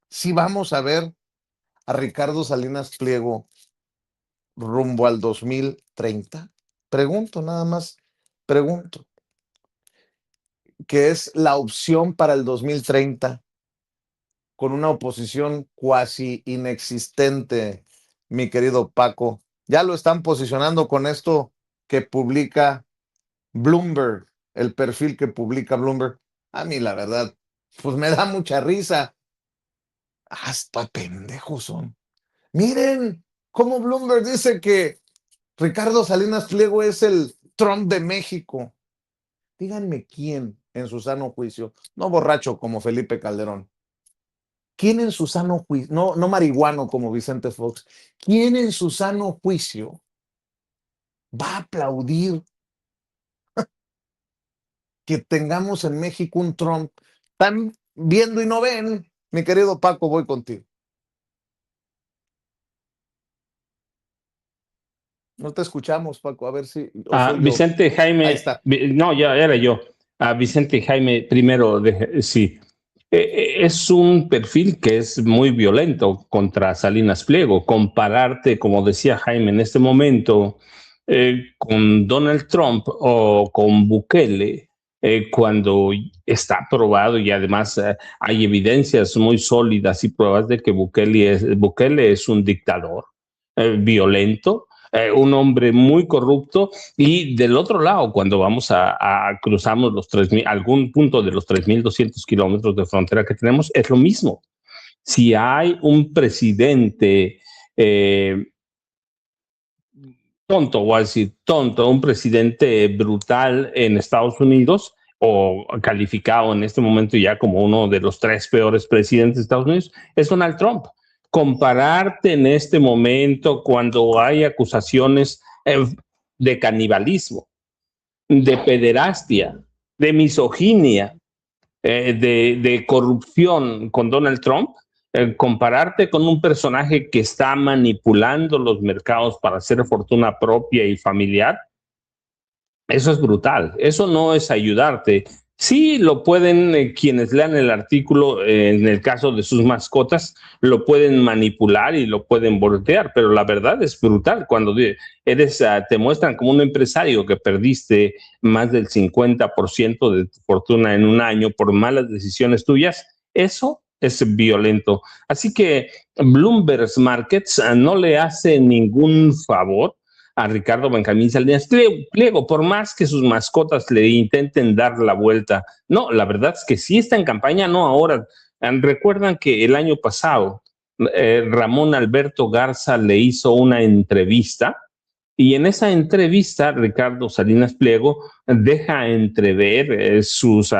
¿Sí vamos a ver a Ricardo Salinas Pliego rumbo al 2030? Pregunto, nada más, pregunto. ¿Qué es la opción para el 2030 con una oposición cuasi inexistente, mi querido Paco? Ya lo están posicionando con esto que publica Bloomberg, el perfil que publica Bloomberg. A mí, la verdad, pues me da mucha risa. Hasta pendejos son. Miren cómo Bloomberg dice que Ricardo Salinas Pliego es el Trump de México. Díganme quién en su sano juicio, no borracho como Felipe Calderón, quién en su sano juicio, no marihuano como Vicente Fox, quién en su sano juicio va a aplaudir que tengamos en México un Trump. Están viendo y no ven. Mi querido Paco, voy contigo. No te escuchamos, Paco, a ver si... Vicente Jaime, ahí está. No, ya era yo. Vicente Jaime, primero, sí. Es un perfil que es muy violento contra Salinas Pliego. Compararte, como decía Jaime en este momento, con Donald Trump o con Bukele, cuando está probado y además hay evidencias muy sólidas y pruebas de que Bukele es un dictador violento, un hombre muy corrupto, y del otro lado, cuando vamos a cruzamos los 3,000, algún punto de los 3,200 kilómetros de frontera que tenemos, es lo mismo. Si hay un presidente tonto, o decir tonto, un presidente brutal en Estados Unidos, o calificado en este momento ya como uno de los 3 peores presidentes de Estados Unidos, es Donald Trump. Compararte en este momento cuando hay acusaciones de canibalismo, de pederastia, de misoginia, de corrupción con Donald Trump, compararte con un personaje que está manipulando los mercados para hacer fortuna propia y familiar, eso es brutal. Eso no es ayudarte Sí, lo pueden, quienes lean el artículo, en el caso de sus mascotas, lo pueden manipular y lo pueden voltear, pero la verdad es brutal. Cuando te muestran como un empresario que perdiste más del 50% de tu fortuna en un año por malas decisiones tuyas, eso es violento. Así que Bloomberg Markets no le hace ningún favor a Ricardo Benjamín Salinas Pliego, por más que sus mascotas le intenten dar la vuelta. No, la verdad es que sí está en campaña, no ahora. Recuerdan que el año pasado Ramón Alberto Garza le hizo una entrevista y en esa entrevista Ricardo Salinas Pliego deja entrever sus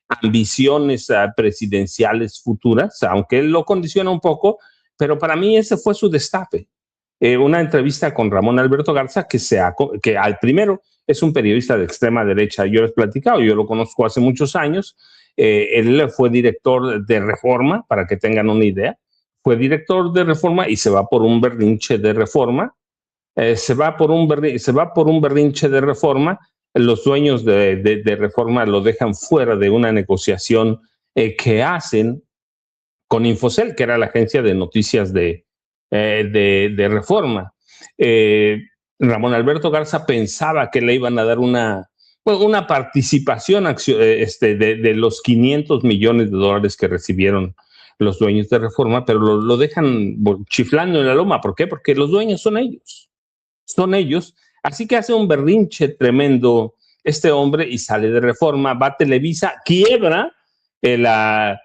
ambiciones presidenciales futuras, aunque él lo condiciona un poco, pero para mí ese fue su destape. Una entrevista con Ramón Alberto Garza, que al primero es un periodista de extrema derecha. Yo les he platicado, yo lo conozco hace muchos años. Él fue director de Reforma, para que tengan una idea. Fue director de Reforma y se va por un berrinche de Reforma. Se va por un berrinche de Reforma. Los dueños de Reforma lo dejan fuera de una negociación que hacen con Infocel, que era la agencia de noticias de Reforma. Ramón Alberto Garza pensaba que le iban a dar una participación de los 500 millones de dólares que recibieron los dueños de Reforma, pero lo dejan chiflando en la loma. ¿Por qué? Porque los dueños son ellos. Son ellos. Así que hace un berrinche tremendo este hombre y sale de Reforma, va a Televisa, quiebra la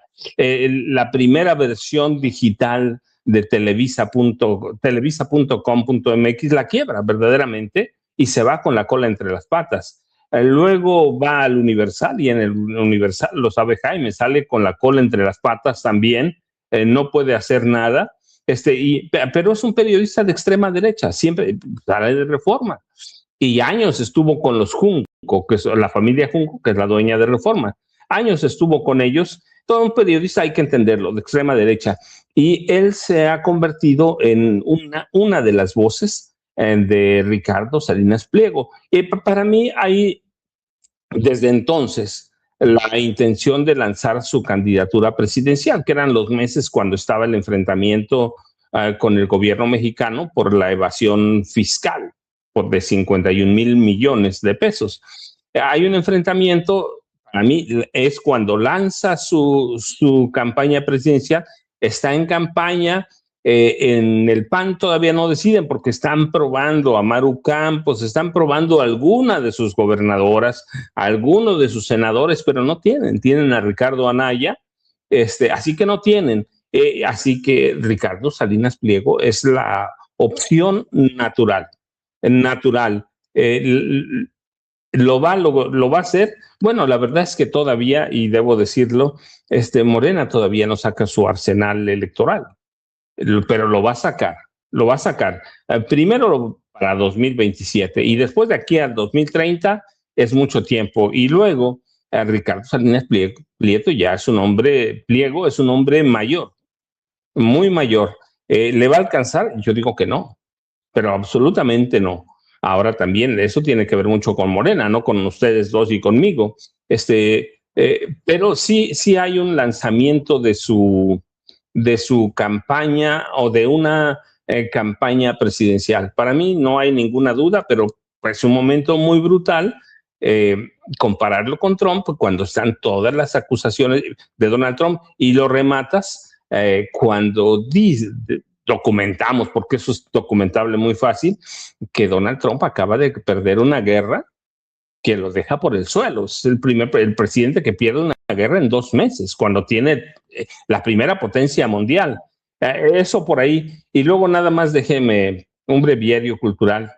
primera versión digital de televisa.com.mx, la quiebra verdaderamente y se va con la cola entre las patas. Luego va al Universal y en el Universal, lo sabe Jaime, sale con la cola entre las patas también, no puede hacer nada. Pero es un periodista de extrema derecha, siempre sale de Reforma. Y años estuvo con los Junco, que es la familia Junco, que es la dueña de Reforma. Años estuvo con ellos. Todo un periodista, hay que entenderlo, de extrema derecha. Y él se ha convertido en una de las voces de Ricardo Salinas Pliego. Y para mí hay, desde entonces, la intención de lanzar su candidatura presidencial, que eran los meses cuando estaba el enfrentamiento con el gobierno mexicano por la evasión fiscal de 51 mil millones de pesos. Hay un enfrentamiento, para mí es cuando lanza su campaña presidencial, está en campaña. En el PAN todavía no deciden porque están probando a Maru Campos, están probando a alguna de sus gobernadoras, a algunos de sus senadores, pero no tienen a Ricardo Anaya, así que no tienen. Así que Ricardo Salinas Pliego es la opción natural. ¿Lo va a hacer? Bueno, la verdad es que todavía, y debo decirlo, Morena todavía no saca su arsenal electoral, pero lo va a sacar. Primero para 2027 y después de aquí al 2030 es mucho tiempo. Y luego Ricardo Salinas Pliego ya es un hombre mayor, muy mayor. ¿Le va a alcanzar? Yo digo que no, pero absolutamente no. Ahora también eso tiene que ver mucho con Morena, no con ustedes dos y conmigo. Pero sí hay un lanzamiento de su campaña o de una campaña presidencial. Para mí no hay ninguna duda, pero es un momento muy brutal compararlo con Trump cuando están todas las acusaciones de Donald Trump y lo rematas cuando documentamos, porque eso es documentable muy fácil, que Donald Trump acaba de perder una guerra que lo deja por el suelo. Es el presidente que pierde una guerra en 2 meses, cuando tiene la primera potencia mundial. Eso por ahí. Y luego nada más déjeme un breviario cultural.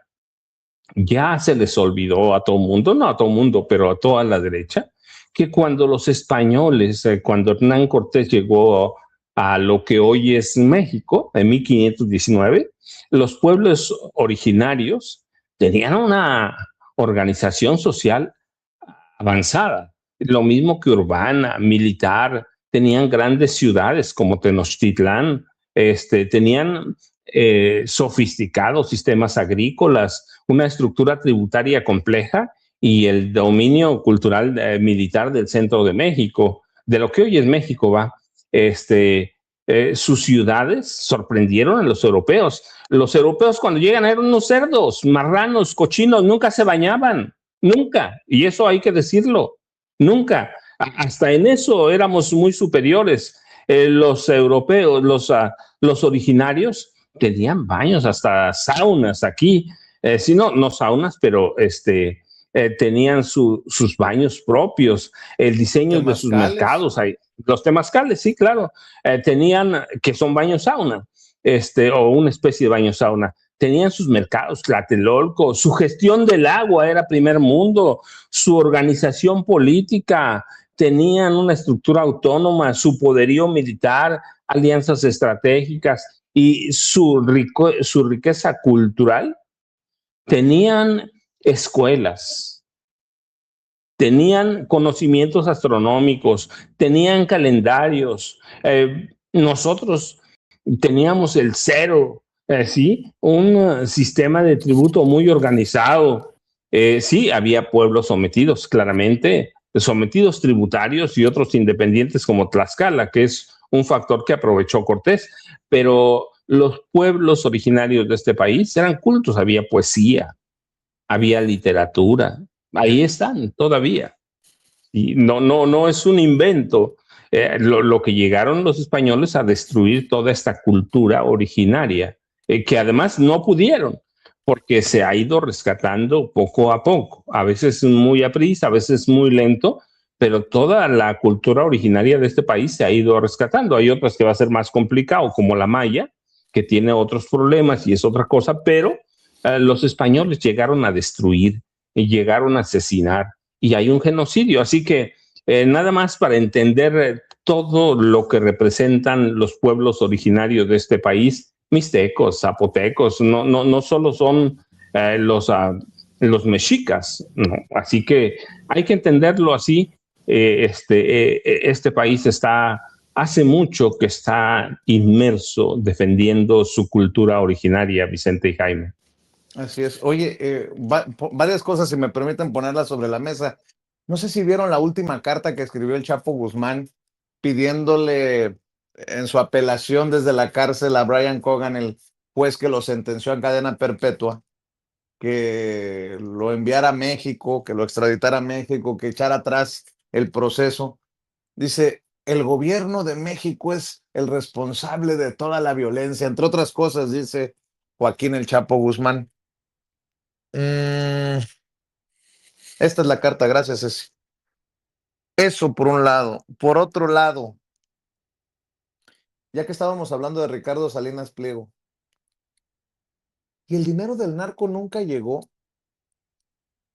Ya se les olvidó a todo mundo, no a todo mundo, pero a toda la derecha, que cuando los españoles, cuando Hernán Cortés llegó a lo que hoy es México, en 1519, los pueblos originarios tenían una organización social avanzada, lo mismo que urbana, militar, tenían grandes ciudades como Tenochtitlán, tenían sofisticados sistemas agrícolas, una estructura tributaria compleja y el dominio cultural militar del centro de México, de lo que hoy es México, va. Sus ciudades sorprendieron a los europeos. Los europeos cuando llegan eran unos cerdos, marranos, cochinos, nunca se bañaban, nunca. Y eso hay que decirlo, nunca. Hasta en eso éramos muy superiores. Los europeos, los originarios tenían baños, hasta saunas aquí. Si no, no saunas, pero tenían sus baños propios, el diseño de sus mercados, los temazcales, sí, claro, tenían, que son baños sauna, o una especie de baño sauna, tenían sus mercados, Tlatelolco, su gestión del agua era primer mundo, su organización política, tenían una estructura autónoma, su poderío militar, alianzas estratégicas y su riqueza cultural. Tenían escuelas, tenían conocimientos astronómicos, tenían calendarios. Nosotros teníamos el cero, ¿sí? Un sistema de tributo muy organizado. Sí, había pueblos sometidos, claramente, sometidos tributarios y otros independientes como Tlaxcala, que es un factor que aprovechó Cortés, pero los pueblos originarios de este país eran cultos, había poesía, había literatura, ahí están todavía. Y no es un invento. Lo que llegaron los españoles a destruir toda esta cultura originaria, que además no pudieron, porque se ha ido rescatando poco a poco, a veces muy a prisa, a veces muy lento, pero toda la cultura originaria de este país se ha ido rescatando. Hay otras que va a ser más complicado, como la maya, que tiene otros problemas y es otra cosa, pero los españoles llegaron a destruir y llegaron a asesinar y hay un genocidio. Así que nada más para entender todo lo que representan los pueblos originarios de este país, mixtecos, zapotecos, no solo son los mexicas, ¿no? Así que hay que entenderlo así. Este país hace mucho que está inmerso defendiendo su cultura originaria, Vicente y Jaime. Así es. Oye, varias cosas, si me permiten ponerlas sobre la mesa. No sé si vieron la última carta que escribió el Chapo Guzmán pidiéndole en su apelación desde la cárcel a Brian Cogan, el juez que lo sentenció a cadena perpetua, que lo enviara a México, que lo extraditara a México, que echara atrás el proceso. Dice, el gobierno de México es el responsable de toda la violencia, entre otras cosas, dice Joaquín el Chapo Guzmán. Esta es la carta, gracias, Ceci. Eso por un lado. Por otro lado, ya que estábamos hablando de Ricardo Salinas Pliego, y el dinero del narco nunca llegó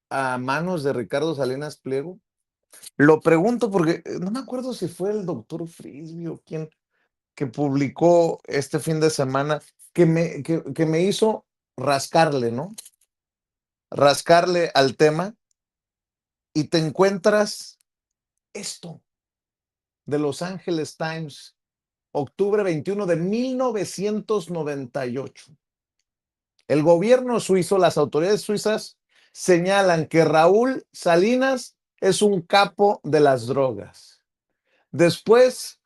a manos de Ricardo Salinas Pliego. Lo pregunto porque no me acuerdo si fue el doctor Frisby o quien que publicó este fin de semana que me hizo rascarle, ¿no? Rascarle al tema y te encuentras esto de Los Angeles Times, octubre 21 de 1998. El gobierno suizo, las autoridades suizas señalan que Raúl Salinas es un capo de las drogas. Después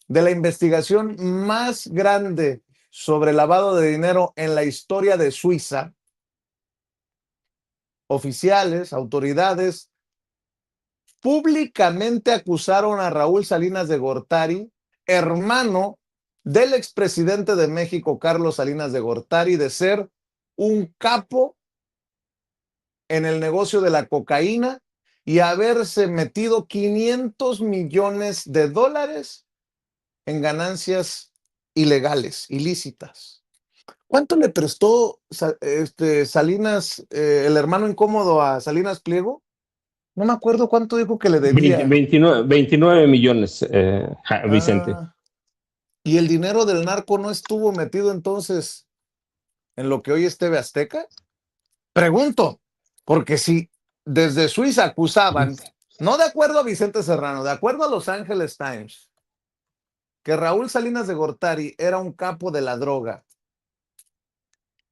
de la investigación más grande sobre lavado de dinero en la historia de Suiza, oficiales, autoridades, públicamente acusaron a Raúl Salinas de Gortari, hermano del expresidente de México, Carlos Salinas de Gortari, de ser un capo en el negocio de la cocaína y haberse metido $500 millones en ganancias ilegales, ilícitas. ¿Cuánto le prestó Salinas, el hermano incómodo, a Salinas Pliego? No me acuerdo cuánto dijo que le debía. 29 millones, Vicente. ¿Y el dinero del narco no estuvo metido entonces en lo que hoy es TV Azteca? Pregunto, porque si desde Suiza acusaban, no de acuerdo a Vicente Serrano, de acuerdo a Los Angeles Times, que Raúl Salinas de Gortari era un capo de la droga,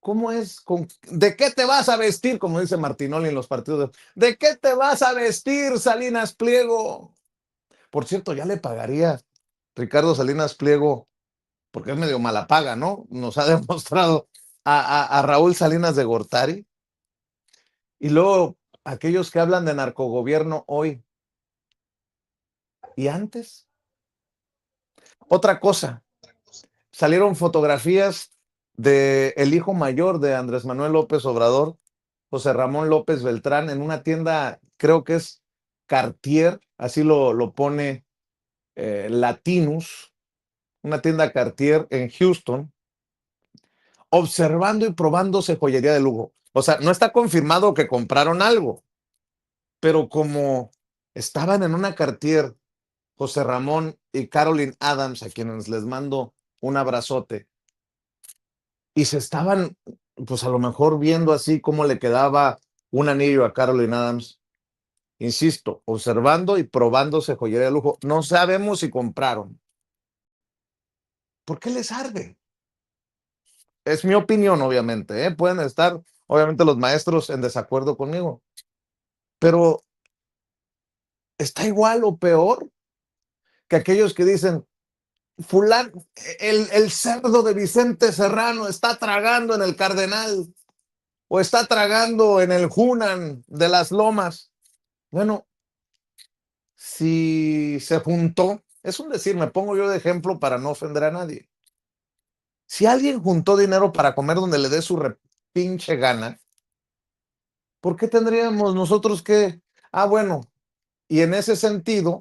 ¿Cómo es? ¿De qué te vas a vestir? Como dice Martinoli en los partidos. ¿De qué te vas a vestir, Salinas Pliego? Por cierto, ya le pagaría Ricardo Salinas Pliego, porque es medio mala paga, ¿no? Nos ha demostrado a Raúl Salinas de Gortari. Y luego, aquellos que hablan de narcogobierno hoy y antes. Otra cosa, salieron fotografías de el hijo mayor de Andrés Manuel López Obrador, José Ramón López Beltrán, en una tienda, creo que es Cartier, así lo pone Latinus, una tienda Cartier en Houston, observando y probándose joyería de lujo. O sea, no está confirmado que compraron algo, pero como estaban en una Cartier, José Ramón y Caroline Adams, a quienes les mando un abrazote, y se estaban, pues a lo mejor viendo así cómo le quedaba un anillo a Caroline Adams, insisto, observando y probándose joyería de lujo. No sabemos si compraron. ¿Por qué les arde? Es mi opinión, obviamente, ¿eh? Pueden estar, obviamente, los maestros en desacuerdo conmigo, pero está igual o peor que aquellos que dicen, fulano, el cerdo de Vicente Serrano está tragando en el Cardenal o está tragando en el Hunan de las Lomas. Bueno, si se juntó, es un decir, me pongo yo de ejemplo para no ofender a nadie. Si alguien juntó dinero para comer donde le dé su pinche gana, ¿por qué tendríamos nosotros que? Ah, bueno, y en ese sentido,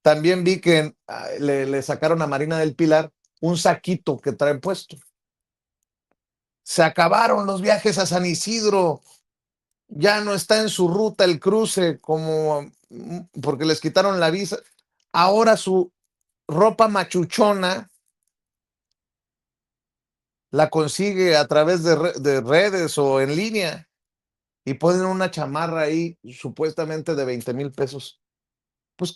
también vi que le sacaron a Marina del Pilar un saquito que trae puesto. Se acabaron los viajes a San Isidro, ya no está en su ruta el cruce, como porque les quitaron la visa. Ahora su ropa machuchona la consigue a través de redes o en línea y ponen una chamarra ahí supuestamente de 20,000 pesos. Pues,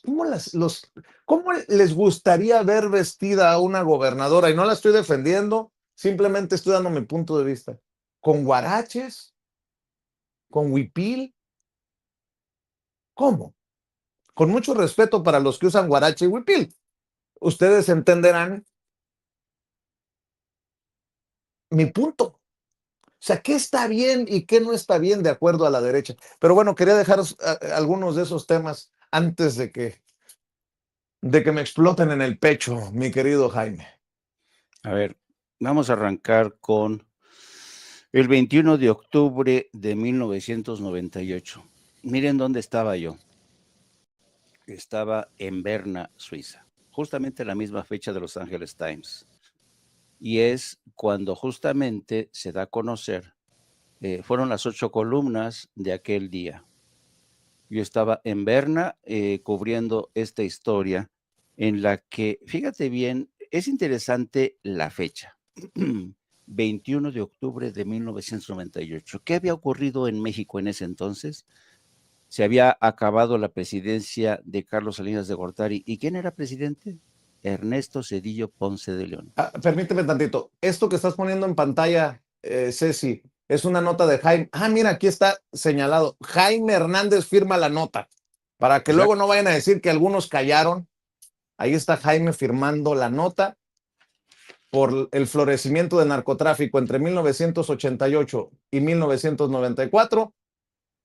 ¿cómo les gustaría ver vestida a una gobernadora? Y no la estoy defendiendo, simplemente estoy dando mi punto de vista. ¿Con guaraches? ¿Con huipil? ¿Cómo? Con mucho respeto para los que usan guarache y huipil. Ustedes entenderán mi punto. O sea, ¿qué está bien y qué no está bien de acuerdo a la derecha? Pero bueno, quería dejar algunos de esos temas antes de que me exploten en el pecho, mi querido Jaime. A ver, vamos a arrancar con el 21 de octubre de 1998. Miren dónde estaba yo. Estaba en Berna, Suiza, justamente la misma fecha de Los Angeles Times. Y es cuando justamente se da a conocer, fueron las 8 columnas de aquel día. Yo estaba en Berna cubriendo esta historia en la que, fíjate bien, es interesante la fecha. 21 de octubre de 1998. ¿Qué había ocurrido en México en ese entonces? Se había acabado la presidencia de Carlos Salinas de Gortari. ¿Y quién era presidente? Ernesto Zedillo Ponce de León. Permíteme tantito. Esto que estás poniendo en pantalla, Ceci, es una nota de Jaime. Ah, mira, aquí está señalado. Jaime Hernández firma la nota. Para que luego no vayan a decir que algunos callaron. Ahí está Jaime firmando la nota por el florecimiento del narcotráfico entre 1988 y 1994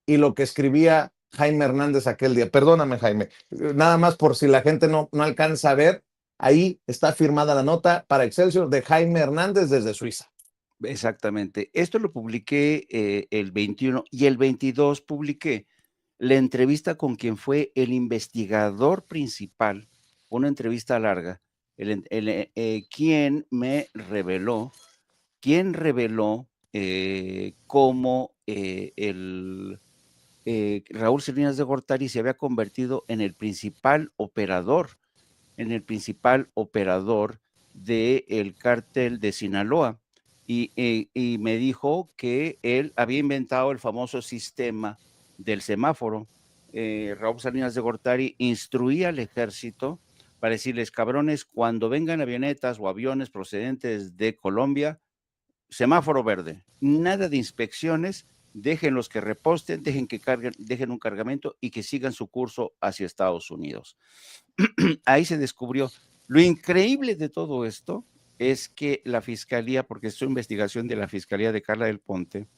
y lo que escribía Jaime Hernández aquel día. Perdóname, Jaime. Nada más por si la gente no alcanza a ver, ahí está firmada la nota para Excelsior de Jaime Hernández desde Suiza. Exactamente. Esto lo publiqué el 21 y el 22 publiqué la entrevista con quien fue el investigador principal, una entrevista larga, quien me reveló, cómo Raúl Salinas de Gortari se había convertido en el principal operador del cártel de Sinaloa. Y me dijo que él había inventado el famoso sistema del semáforo. Raúl Salinas de Gortari instruía al ejército para decirles, cabrones, cuando vengan avionetas o aviones procedentes de Colombia, semáforo verde, nada de inspecciones, dejen los que reposten, dejen que carguen, dejen un cargamento y que sigan su curso hacia Estados Unidos. Ahí se descubrió. Lo increíble de todo esto es que la fiscalía, porque es una investigación de la fiscalía de Carla del Ponte,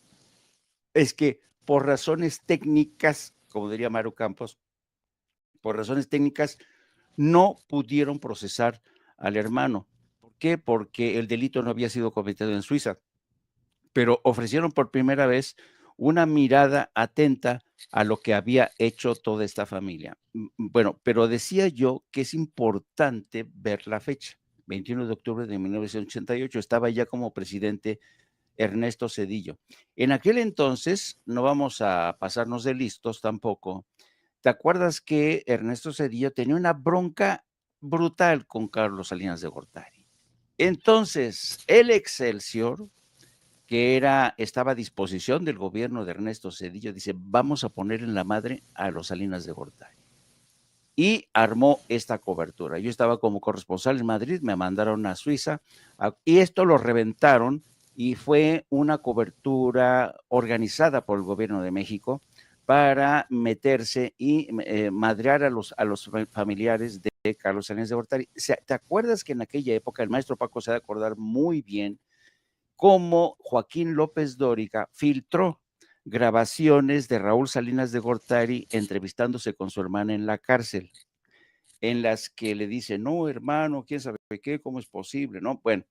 es que por razones técnicas, como diría Mario Campos, por razones técnicas no pudieron procesar al hermano. ¿Por qué? Porque el delito no había sido cometido en Suiza, pero ofrecieron por primera vez una mirada atenta a lo que había hecho toda esta familia. Bueno, pero decía yo que es importante ver la fecha. 21 de octubre de 1988, estaba ya como presidente Ernesto Zedillo. En aquel entonces, no vamos a pasarnos de listos tampoco, ¿te acuerdas que Ernesto Zedillo tenía una bronca brutal con Carlos Salinas de Gortari? Entonces, el Excelsior, que estaba a disposición del gobierno de Ernesto Zedillo, dice, vamos a poner en la madre a los Salinas de Gortari. Y armó esta cobertura. Yo estaba como corresponsal en Madrid, me mandaron a Suiza, y esto lo reventaron, y fue una cobertura organizada por el gobierno de México para meterse y madrear a los familiares de Carlos Salinas de Gortari. ¿Te acuerdas que en aquella época el maestro Paco se ha de acordar muy bien cómo Joaquín López Dóriga filtró grabaciones de Raúl Salinas de Gortari entrevistándose con su hermana en la cárcel, en las que le dice, no, hermano, quién sabe qué, cómo es posible, ¿no? Bueno,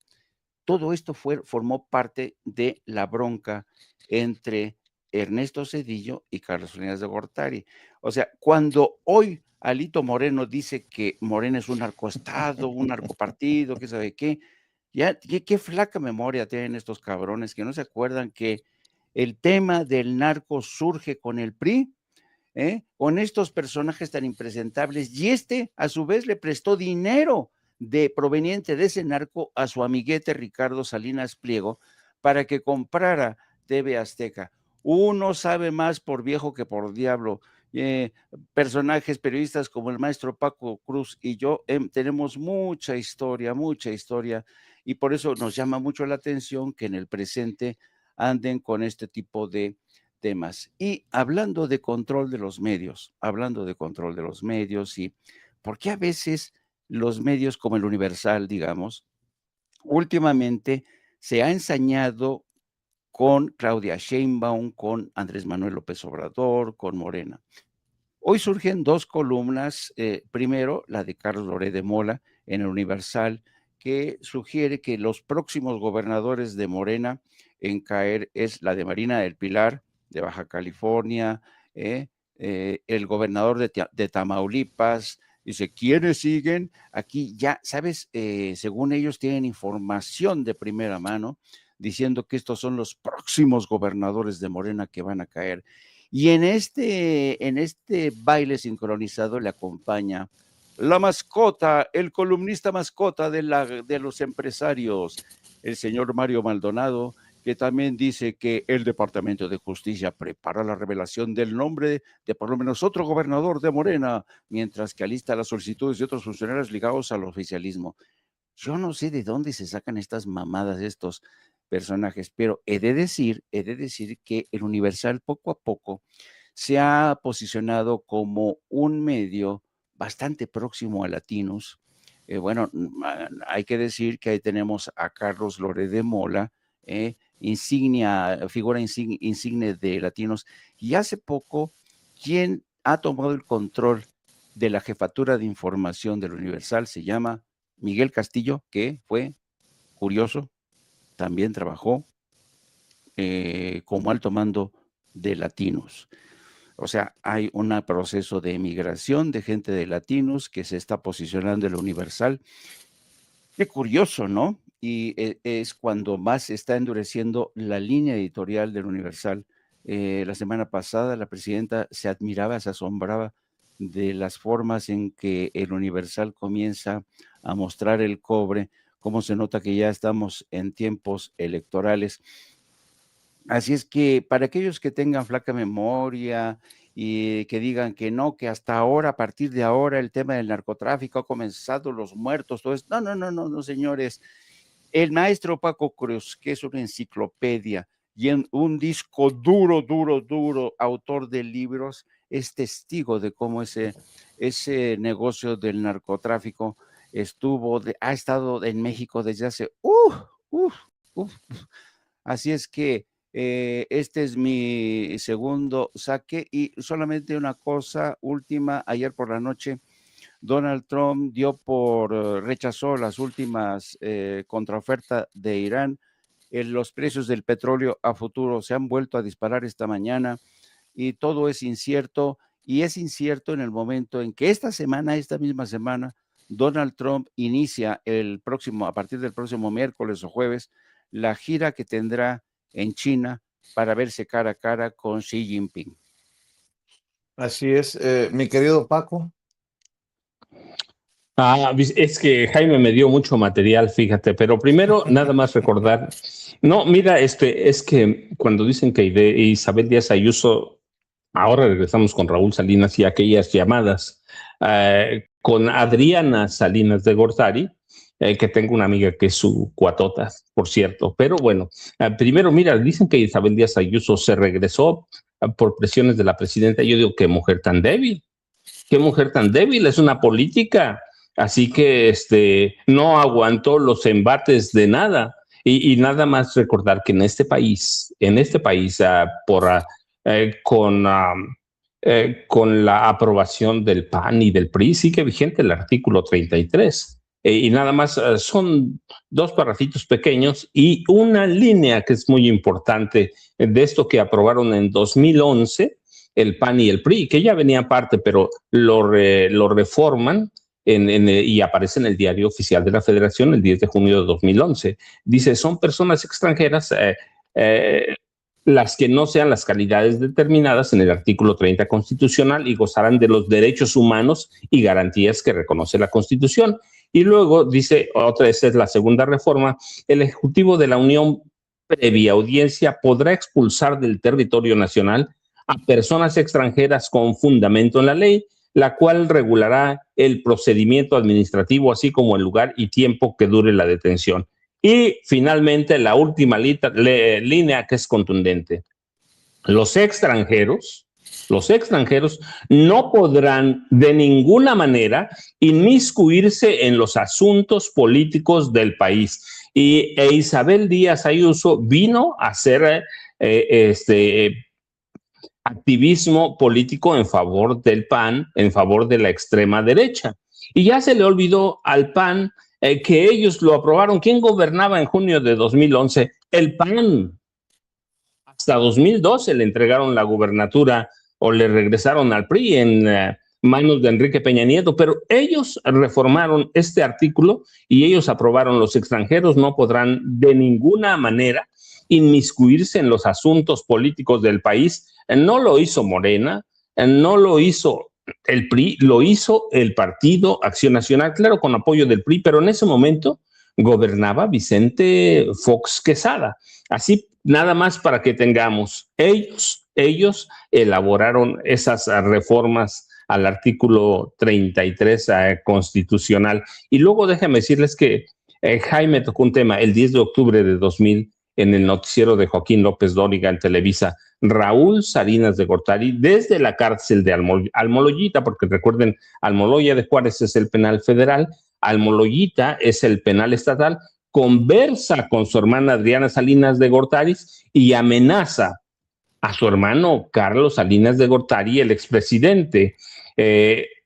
todo esto formó parte de la bronca entre Ernesto Zedillo y Carlos Salinas de Gortari. O sea, cuando hoy Alito Moreno dice que Morena es un narcoestado, un narcopartido, qué sabe qué, ya qué flaca memoria tienen estos cabrones que no se acuerdan que el tema del narco surge con el PRI, con estos personajes tan impresentables, y a su vez le prestó dinero proveniente de ese narco a su amiguete Ricardo Salinas Pliego para que comprara TV Azteca. Uno sabe más por viejo que por diablo. Personajes periodistas como el maestro Paco Cruz y yo tenemos mucha historia, y por eso nos llama mucho la atención que en el presente anden con este tipo de temas. Y hablando de control de los medios, y por qué a veces los medios como el Universal, digamos, últimamente se ha ensañado con Claudia Sheinbaum, con Andrés Manuel López Obrador, con Morena. Hoy surgen dos columnas, primero la de Carlos Loret de Mola en el Universal, que sugiere que los próximos gobernadores de Morena en caer es la de Marina del Pilar, de Baja California, el gobernador de Tamaulipas. Dice, ¿quiénes siguen? Aquí ya, ¿sabes? Según ellos tienen información de primera mano diciendo que estos son los próximos gobernadores de Morena que van a caer. Y en este baile sincronizado le acompaña la mascota, el columnista mascota de los empresarios, el señor Mario Maldonado, que también dice que el Departamento de Justicia prepara la revelación del nombre de por lo menos otro gobernador de Morena, mientras que alista las solicitudes de otros funcionarios ligados al oficialismo. Yo no sé de dónde se sacan estas mamadas de estos personajes, pero he de decir que el Universal poco a poco se ha posicionado como un medio bastante próximo a Latinos. Bueno, hay que decir que ahí tenemos a Carlos Loret de Mola, figura insigne de Latinos, y hace poco, quien ha tomado el control de la jefatura de información del Universal se llama Miguel Castillo, que fue curioso, también trabajó como alto mando de Latinos. O sea, hay un proceso de emigración de gente de Latinos que se está posicionando en el Universal. Qué curioso, ¿no? Y es cuando más se está endureciendo la línea editorial del Universal. La semana pasada la presidenta se admiraba, se asombraba de las formas en que el Universal comienza a mostrar el cobre, cómo se nota que ya estamos en tiempos electorales. Así es que para aquellos que tengan flaca memoria y que digan que no, que hasta ahora, a partir de ahora, el tema del narcotráfico ha comenzado, los muertos, todo esto. No, señores. El maestro Paco Cruz, que es una enciclopedia y un disco duro, autor de libros, es testigo de cómo ese negocio del narcotráfico ha estado en México desde hace Así es que este es mi segundo saque, y solamente una cosa última. Ayer por la noche Donald Trump rechazó las últimas contraofertas de Irán. Los precios del petróleo a futuro se han vuelto a disparar esta mañana y todo es incierto, y es incierto en el momento en que esta misma semana, Donald Trump inicia a partir del próximo miércoles o jueves, la gira que tendrá en China para verse cara a cara con Xi Jinping. Así es, mi querido Paco. Es que Jaime me dio mucho material, fíjate, pero primero nada más recordar. No, mira, es que cuando dicen que Isabel Díaz Ayuso, ahora regresamos con Raúl Salinas y aquellas llamadas con Adriana Salinas de Gortari, que tengo una amiga que es su cuatota, por cierto. Pero bueno, primero, mira, dicen que Isabel Díaz Ayuso se regresó por presiones de la presidenta. Yo digo, qué mujer tan débil, es una política. Así que no aguantó los embates de nada. Y nada más recordar que en este país, con la aprobación del PAN y del PRI, sigue vigente el artículo 33. Y nada más son dos parrafitos pequeños y una línea que es muy importante de esto que aprobaron en 2011 el PAN y el PRI, que ya venía aparte, pero lo reforman y aparece en el Diario Oficial de la Federación el 10 de junio de 2011. Dice, son personas extranjeras las que no sean las calidades determinadas en el artículo 30 constitucional y gozarán de los derechos humanos y garantías que reconoce la Constitución. Y luego dice, esa es la segunda reforma, el Ejecutivo de la Unión, previa audiencia, podrá expulsar del territorio nacional a personas extranjeras con fundamento en la ley, la cual regulará el procedimiento administrativo, así como el lugar y tiempo que dure la detención. Y finalmente, la última línea que es contundente. Los extranjeros no podrán de ninguna manera inmiscuirse en los asuntos políticos del país. E Isabel Díaz Ayuso vino a hacer activismo político en favor del PAN, en favor de la extrema derecha. Y ya se le olvidó al PAN que ellos lo aprobaron. ¿Quién gobernaba en junio de 2011? El PAN. Hasta 2012 le entregaron la gubernatura o le regresaron al PRI en manos de Enrique Peña Nieto, pero ellos reformaron este artículo y ellos aprobaron: los extranjeros no podrán de ninguna manera inmiscuirse en los asuntos políticos del país. No lo hizo Morena, no lo hizo el PRI, lo hizo el Partido Acción Nacional, claro, con apoyo del PRI, pero en ese momento gobernaba Vicente Fox Quesada. Así, nada más para que tengamos, ellos elaboraron esas reformas al artículo 33 constitucional. Y luego déjenme decirles que Jaime tocó un tema el 10 de octubre de 2000 en el noticiero de Joaquín López Dóriga en Televisa. Raúl Salinas de Gortari, desde la cárcel de Almoloyita, porque recuerden, Almoloya de Juárez es el penal federal, Almoloyita es el penal estatal, conversa con su hermana Adriana Salinas de Gortari y amenaza a su hermano Carlos Salinas de Gortari, el expresidente.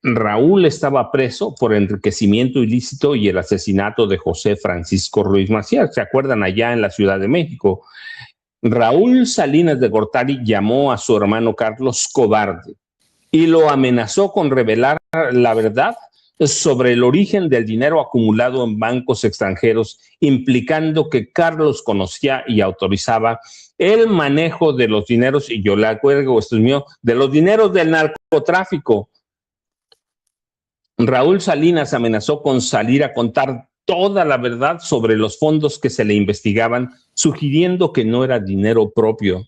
Raúl estaba preso por enriquecimiento ilícito y el asesinato de José Francisco Ruiz Maciá. ¿Se acuerdan? Allá en la Ciudad de México. Raúl Salinas de Gortari llamó a su hermano Carlos cobarde y lo amenazó con revelar la verdad sobre el origen del dinero acumulado en bancos extranjeros, implicando que Carlos conocía y autorizaba el manejo de los dineros, y yo le acuerdo, esto es mío, de los dineros del narcotráfico. Raúl Salinas amenazó con salir a contar toda la verdad sobre los fondos que se le investigaban, sugiriendo que no era dinero propio,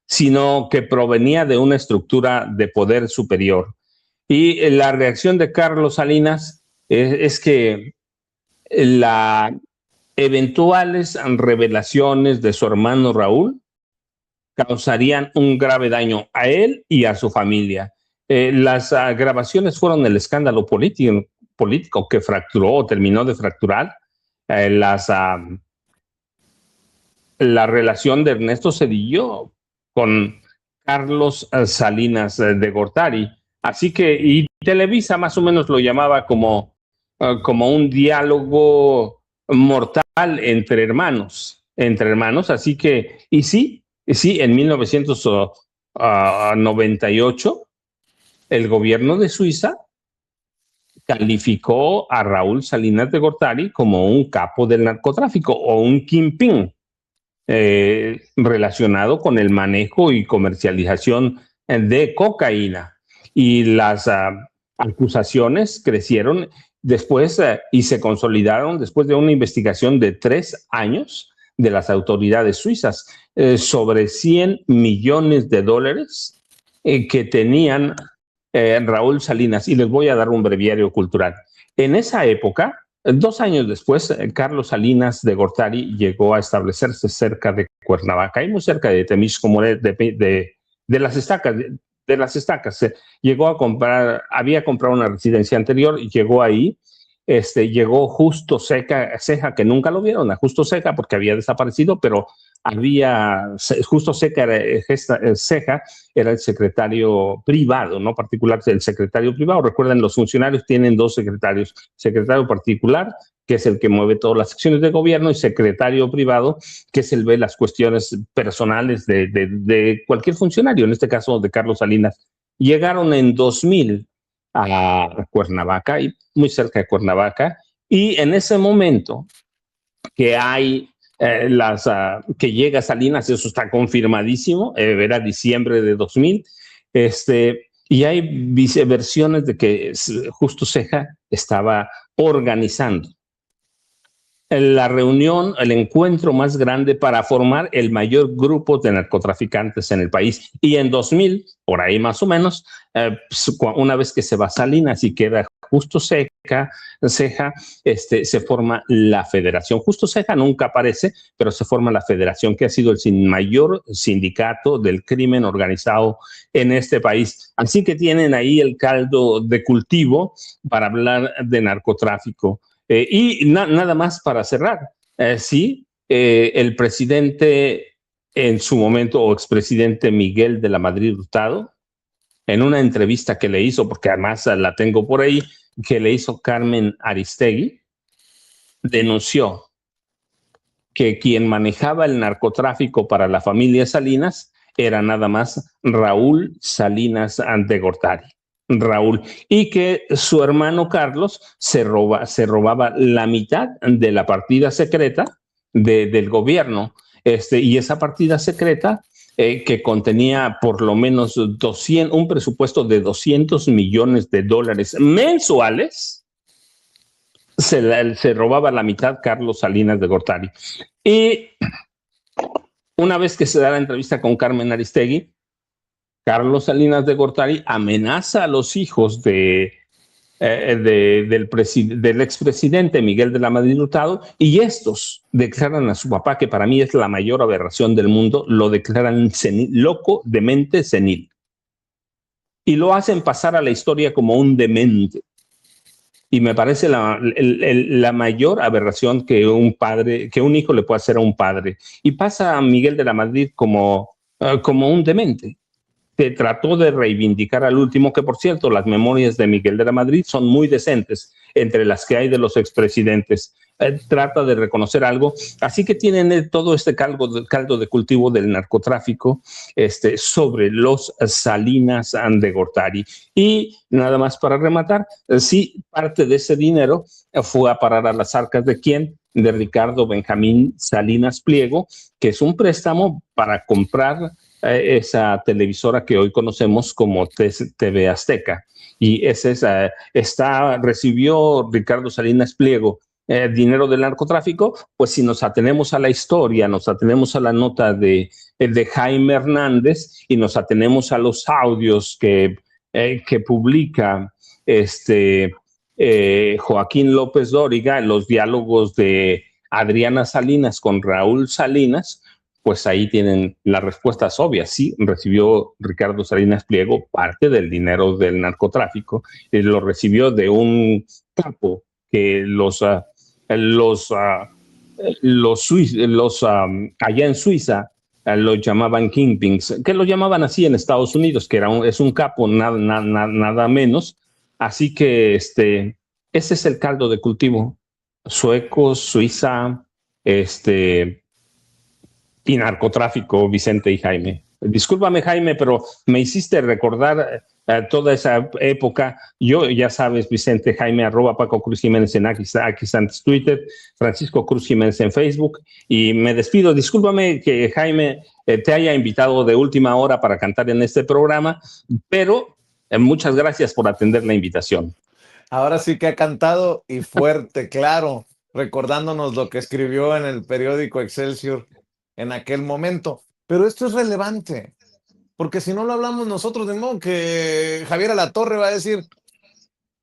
sino que provenía de una estructura de poder superior. Y la reacción de Carlos Salinas es que eventuales revelaciones de su hermano Raúl causarían un grave daño a él y a su familia. Las grabaciones fueron el escándalo político que fracturó o terminó de fracturar la relación de Ernesto Zedillo con Carlos Salinas de Gortari. Así que, y Televisa más o menos lo llamaba como un diálogo mortal entre hermanos, así que, y sí, en 1998, el gobierno de Suiza calificó a Raúl Salinas de Gortari como un capo del narcotráfico o un kingpin relacionado con el manejo y comercialización de cocaína. Y las acusaciones crecieron después y se consolidaron después de una investigación de 3 años de las autoridades suizas sobre $100 millones que tenían Raúl Salinas. Y les voy a dar un breviario cultural. En esa época, 2 años después, Carlos Salinas de Gortari llegó a establecerse cerca de Cuernavaca y muy cerca de Temisco Morelos, de las Estacas. Llegó a comprar, había comprado una residencia anterior y llegó ahí. Llegó Justo Ceja, que nunca lo vieron, a Justo Ceja porque había desaparecido, pero Justo Ceja era el secretario privado, no particular, el secretario privado. Recuerden, los funcionarios tienen 2 secretarios, secretario particular, que es el que mueve todas las acciones de gobierno, y secretario privado, que es el ve las cuestiones personales de cualquier funcionario, en este caso de Carlos Salinas. Llegaron en 2000 a Cuernavaca, y muy cerca de Cuernavaca, y en ese momento que hay que llega Salinas, eso está confirmadísimo, era diciembre de 2000, y hay versiones de que Justo Ceja estaba organizando la reunión, el encuentro más grande para formar el mayor grupo de narcotraficantes en el país. Y en 2000, por ahí más o menos, una vez que se va Salinas y queda Justo Ceja, se forma la Federación. Justo Ceja nunca aparece, pero se forma la Federación, que ha sido el mayor sindicato del crimen organizado en este país. Así que tienen ahí el caldo de cultivo para hablar de narcotráfico. Y nada más para cerrar. El presidente en su momento, o expresidente Miguel de la Madrid Hurtado, en una entrevista que le hizo, porque además la tengo por ahí, que le hizo Carmen Aristegui, denunció que quien manejaba el narcotráfico para la familia Salinas era nada más Raúl Salinas de Gortari. Raúl, y que su hermano Carlos se robaba la mitad de la partida secreta del gobierno, y esa partida secreta que contenía por lo menos un presupuesto de $200 millones mensuales, se robaba la mitad Carlos Salinas de Gortari. Y una vez que se da la entrevista con Carmen Aristegui, Carlos Salinas de Gortari amenaza a los hijos del expresidente Miguel de la Madrid Hurtado, y estos declaran a su papá, que para mí es la mayor aberración del mundo, lo declaran loco, demente, senil. Y lo hacen pasar a la historia como un demente. Y me parece la mayor aberración que un hijo le puede hacer a un padre. Y pasa a Miguel de la Madrid como un demente, que trató de reivindicar al último, que por cierto, las memorias de Miguel de la Madrid son muy decentes, entre las que hay de los expresidentes. Trata de reconocer algo, así que tienen todo este caldo de cultivo del narcotráfico sobre los Salinas de Gortari. Y nada más para rematar, sí, parte de ese dinero fue a parar a las arcas ¿de quién? De Ricardo Benjamín Salinas Pliego, que es un préstamo para comprar esa televisora que hoy conocemos como TV Azteca. Y recibió Ricardo Salinas Pliego dinero del narcotráfico. Pues si nos atenemos a la historia, nos atenemos a la nota de Jaime Hernández y nos atenemos a los audios que publica Joaquín López Dóriga, los diálogos de Adriana Salinas con Raúl Salinas, pues ahí tienen las respuestas obvias. Sí, recibió Ricardo Salinas Pliego parte del dinero del narcotráfico, lo recibió de un capo que allá en Suiza los llamaban kingpins, que lo llamaban así en Estados Unidos, que es un capo, nada menos. Así que ese es el caldo de cultivo. Suecos, Suiza, y narcotráfico, Vicente y Jaime. Discúlpame, Jaime, pero me hiciste recordar toda esa época. Yo, ya sabes, Vicente, Jaime, @ Paco Cruz Jiménez en aquí antes Twitter, Francisco Cruz Jiménez en Facebook, y me despido. Discúlpame que Jaime te haya invitado de última hora para cantar en este programa, pero muchas gracias por atender la invitación. Ahora sí que ha cantado y fuerte, claro, recordándonos lo que escribió en el periódico Excelsior en aquel momento. Pero esto es relevante, porque si no lo hablamos nosotros, de modo que Javier Alatorre va a decir,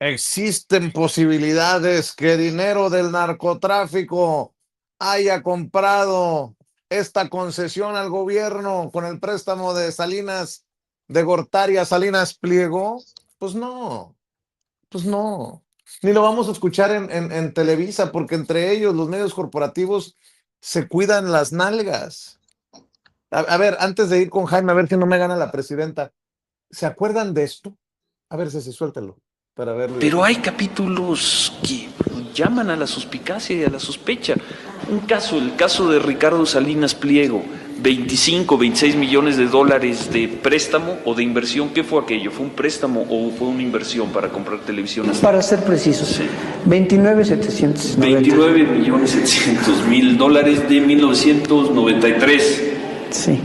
existen posibilidades que dinero del narcotráfico haya comprado esta concesión al gobierno con el préstamo de Salinas de Gortari a Salinas Pliego. Pues no, ni lo vamos a escuchar en Televisa, porque entre ellos los medios corporativos se cuidan las nalgas. A ver, antes de ir con Jaime, a ver si no me gana la presidenta, ¿se acuerdan de esto? A ver, si suéltelo para verlo. Pero hay capítulos que llaman a la suspicacia y a la sospecha. El caso de Ricardo Salinas Pliego, 25, 26 millones de dólares de préstamo o de inversión. ¿Qué fue aquello? ¿Fue un préstamo o fue una inversión para comprar televisión? Para ser precisos, sí. 29.700.000 dólares de 1993. Sí.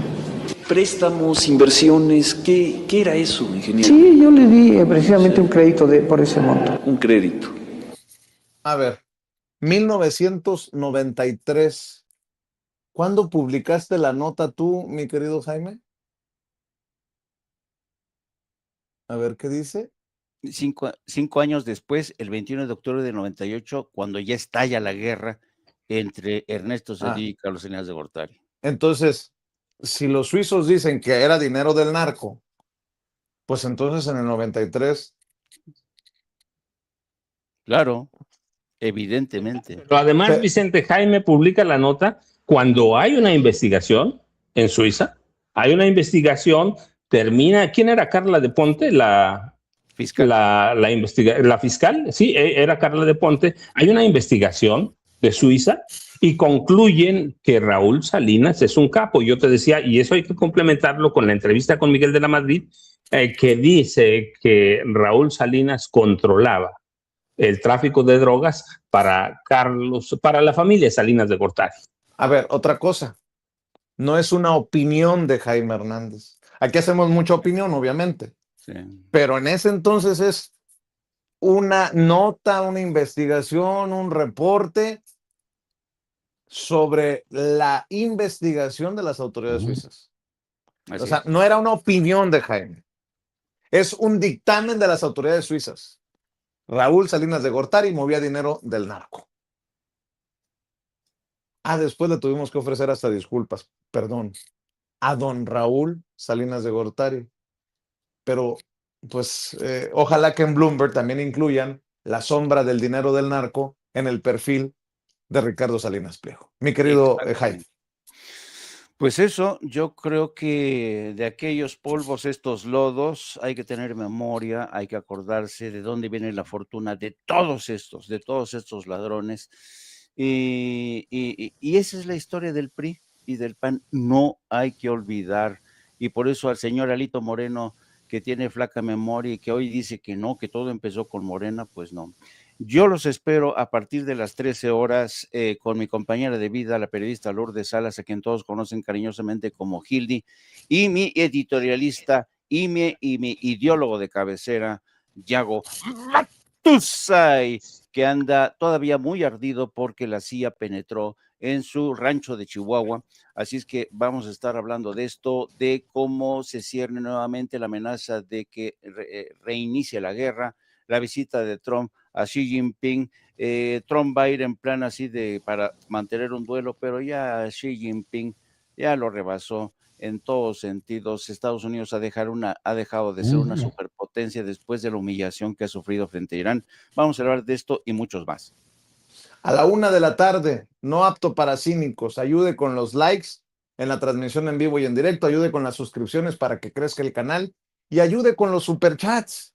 Préstamos, inversiones, ¿qué era eso, ingeniero? Sí, yo le di precisamente un crédito por ese monto. Un crédito. A ver, 1993. ¿Cuándo publicaste la nota tú, mi querido Jaime? A ver, ¿qué dice? 5 años después, el 21 de octubre de 98, cuando ya estalla la guerra entre Ernesto Zedillo y Carlos Salinas de Gortari. Entonces, si los suizos dicen que era dinero del narco, pues entonces en el 93. Claro, evidentemente. Pero además, Vicente, Jaime publica la nota cuando hay una investigación en Suiza. Hay una investigación, termina. ¿Quién era Carla de Ponte? La fiscal. La fiscal, sí, era Carla de Ponte. Hay una investigación de Suiza y concluyen que Raúl Salinas es un capo. Yo te decía, y eso hay que complementarlo con la entrevista con Miguel de la Madrid, que dice que Raúl Salinas controlaba el tráfico de drogas para la familia Salinas de Gortari. A ver, otra cosa. No es una opinión de Jaime Hernández. Aquí hacemos mucha opinión, obviamente. Sí. Pero en ese entonces es una nota, una investigación, un reporte sobre la investigación de las autoridades suizas. O sea, no era una opinión de Jaime. Es un dictamen de las autoridades suizas. Raúl Salinas de Gortari movía dinero del narco. Después le tuvimos que ofrecer hasta disculpas, perdón, a don Raúl Salinas de Gortari. Pero, pues, ojalá que en Bloomberg también incluyan la sombra del dinero del narco en el perfil de Ricardo Salinas Pliego. Mi querido Jaime. Pues eso, yo creo que de aquellos polvos, estos lodos, hay que tener memoria, hay que acordarse de dónde viene la fortuna de todos estos ladrones. Y esa es la historia del PRI y del PAN, no hay que olvidar. Y por eso al señor Alito Moreno, que tiene flaca memoria y que hoy dice que no, que todo empezó con Morena, pues no. Yo los espero a partir de las 13 horas con mi compañera de vida, la periodista Lourdes Salas, a quien todos conocen cariñosamente como Hildy, y mi editorialista y mi ideólogo de cabecera, Yago Matusay, que anda todavía muy ardido porque la CIA penetró en su rancho de Chihuahua. Así es que vamos a estar hablando de esto, de cómo se cierne nuevamente la amenaza de que reinicie la guerra, la visita de Trump a Xi Jinping, Trump va a ir en plan así para mantener un duelo, pero ya Xi Jinping ya lo rebasó en todos sentidos. Estados Unidos ha dejado de ser una superpotencia después de la humillación que ha sufrido frente a Irán. Vamos a hablar de esto y muchos más. A la 1 de la tarde, no apto para cínicos. Ayude con los likes en la transmisión en vivo y en directo. Ayude con las suscripciones para que crezca el canal. Y ayude con los superchats,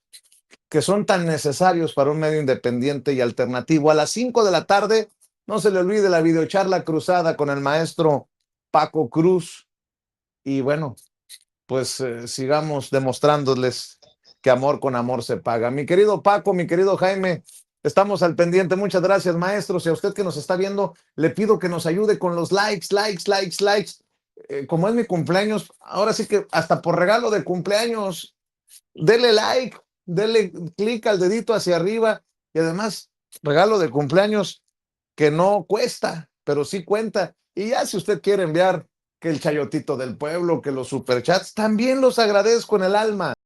que son tan necesarios para un medio independiente y alternativo. A las 5 de la tarde, no se le olvide la videocharla cruzada con el maestro Paco Cruz. Y bueno, pues sigamos demostrándoles que amor con amor se paga. Mi querido Paco, mi querido Jaime, estamos al pendiente. Muchas gracias, maestros. Y a usted que nos está viendo, le pido que nos ayude con los likes. Como es mi cumpleaños, ahora sí que hasta por regalo de cumpleaños, dele like, dele clic al dedito hacia arriba y además regalo de cumpleaños que no cuesta, pero sí cuenta. Y ya si usted quiere enviar que el chayotito del pueblo, que los superchats, también los agradezco en el alma.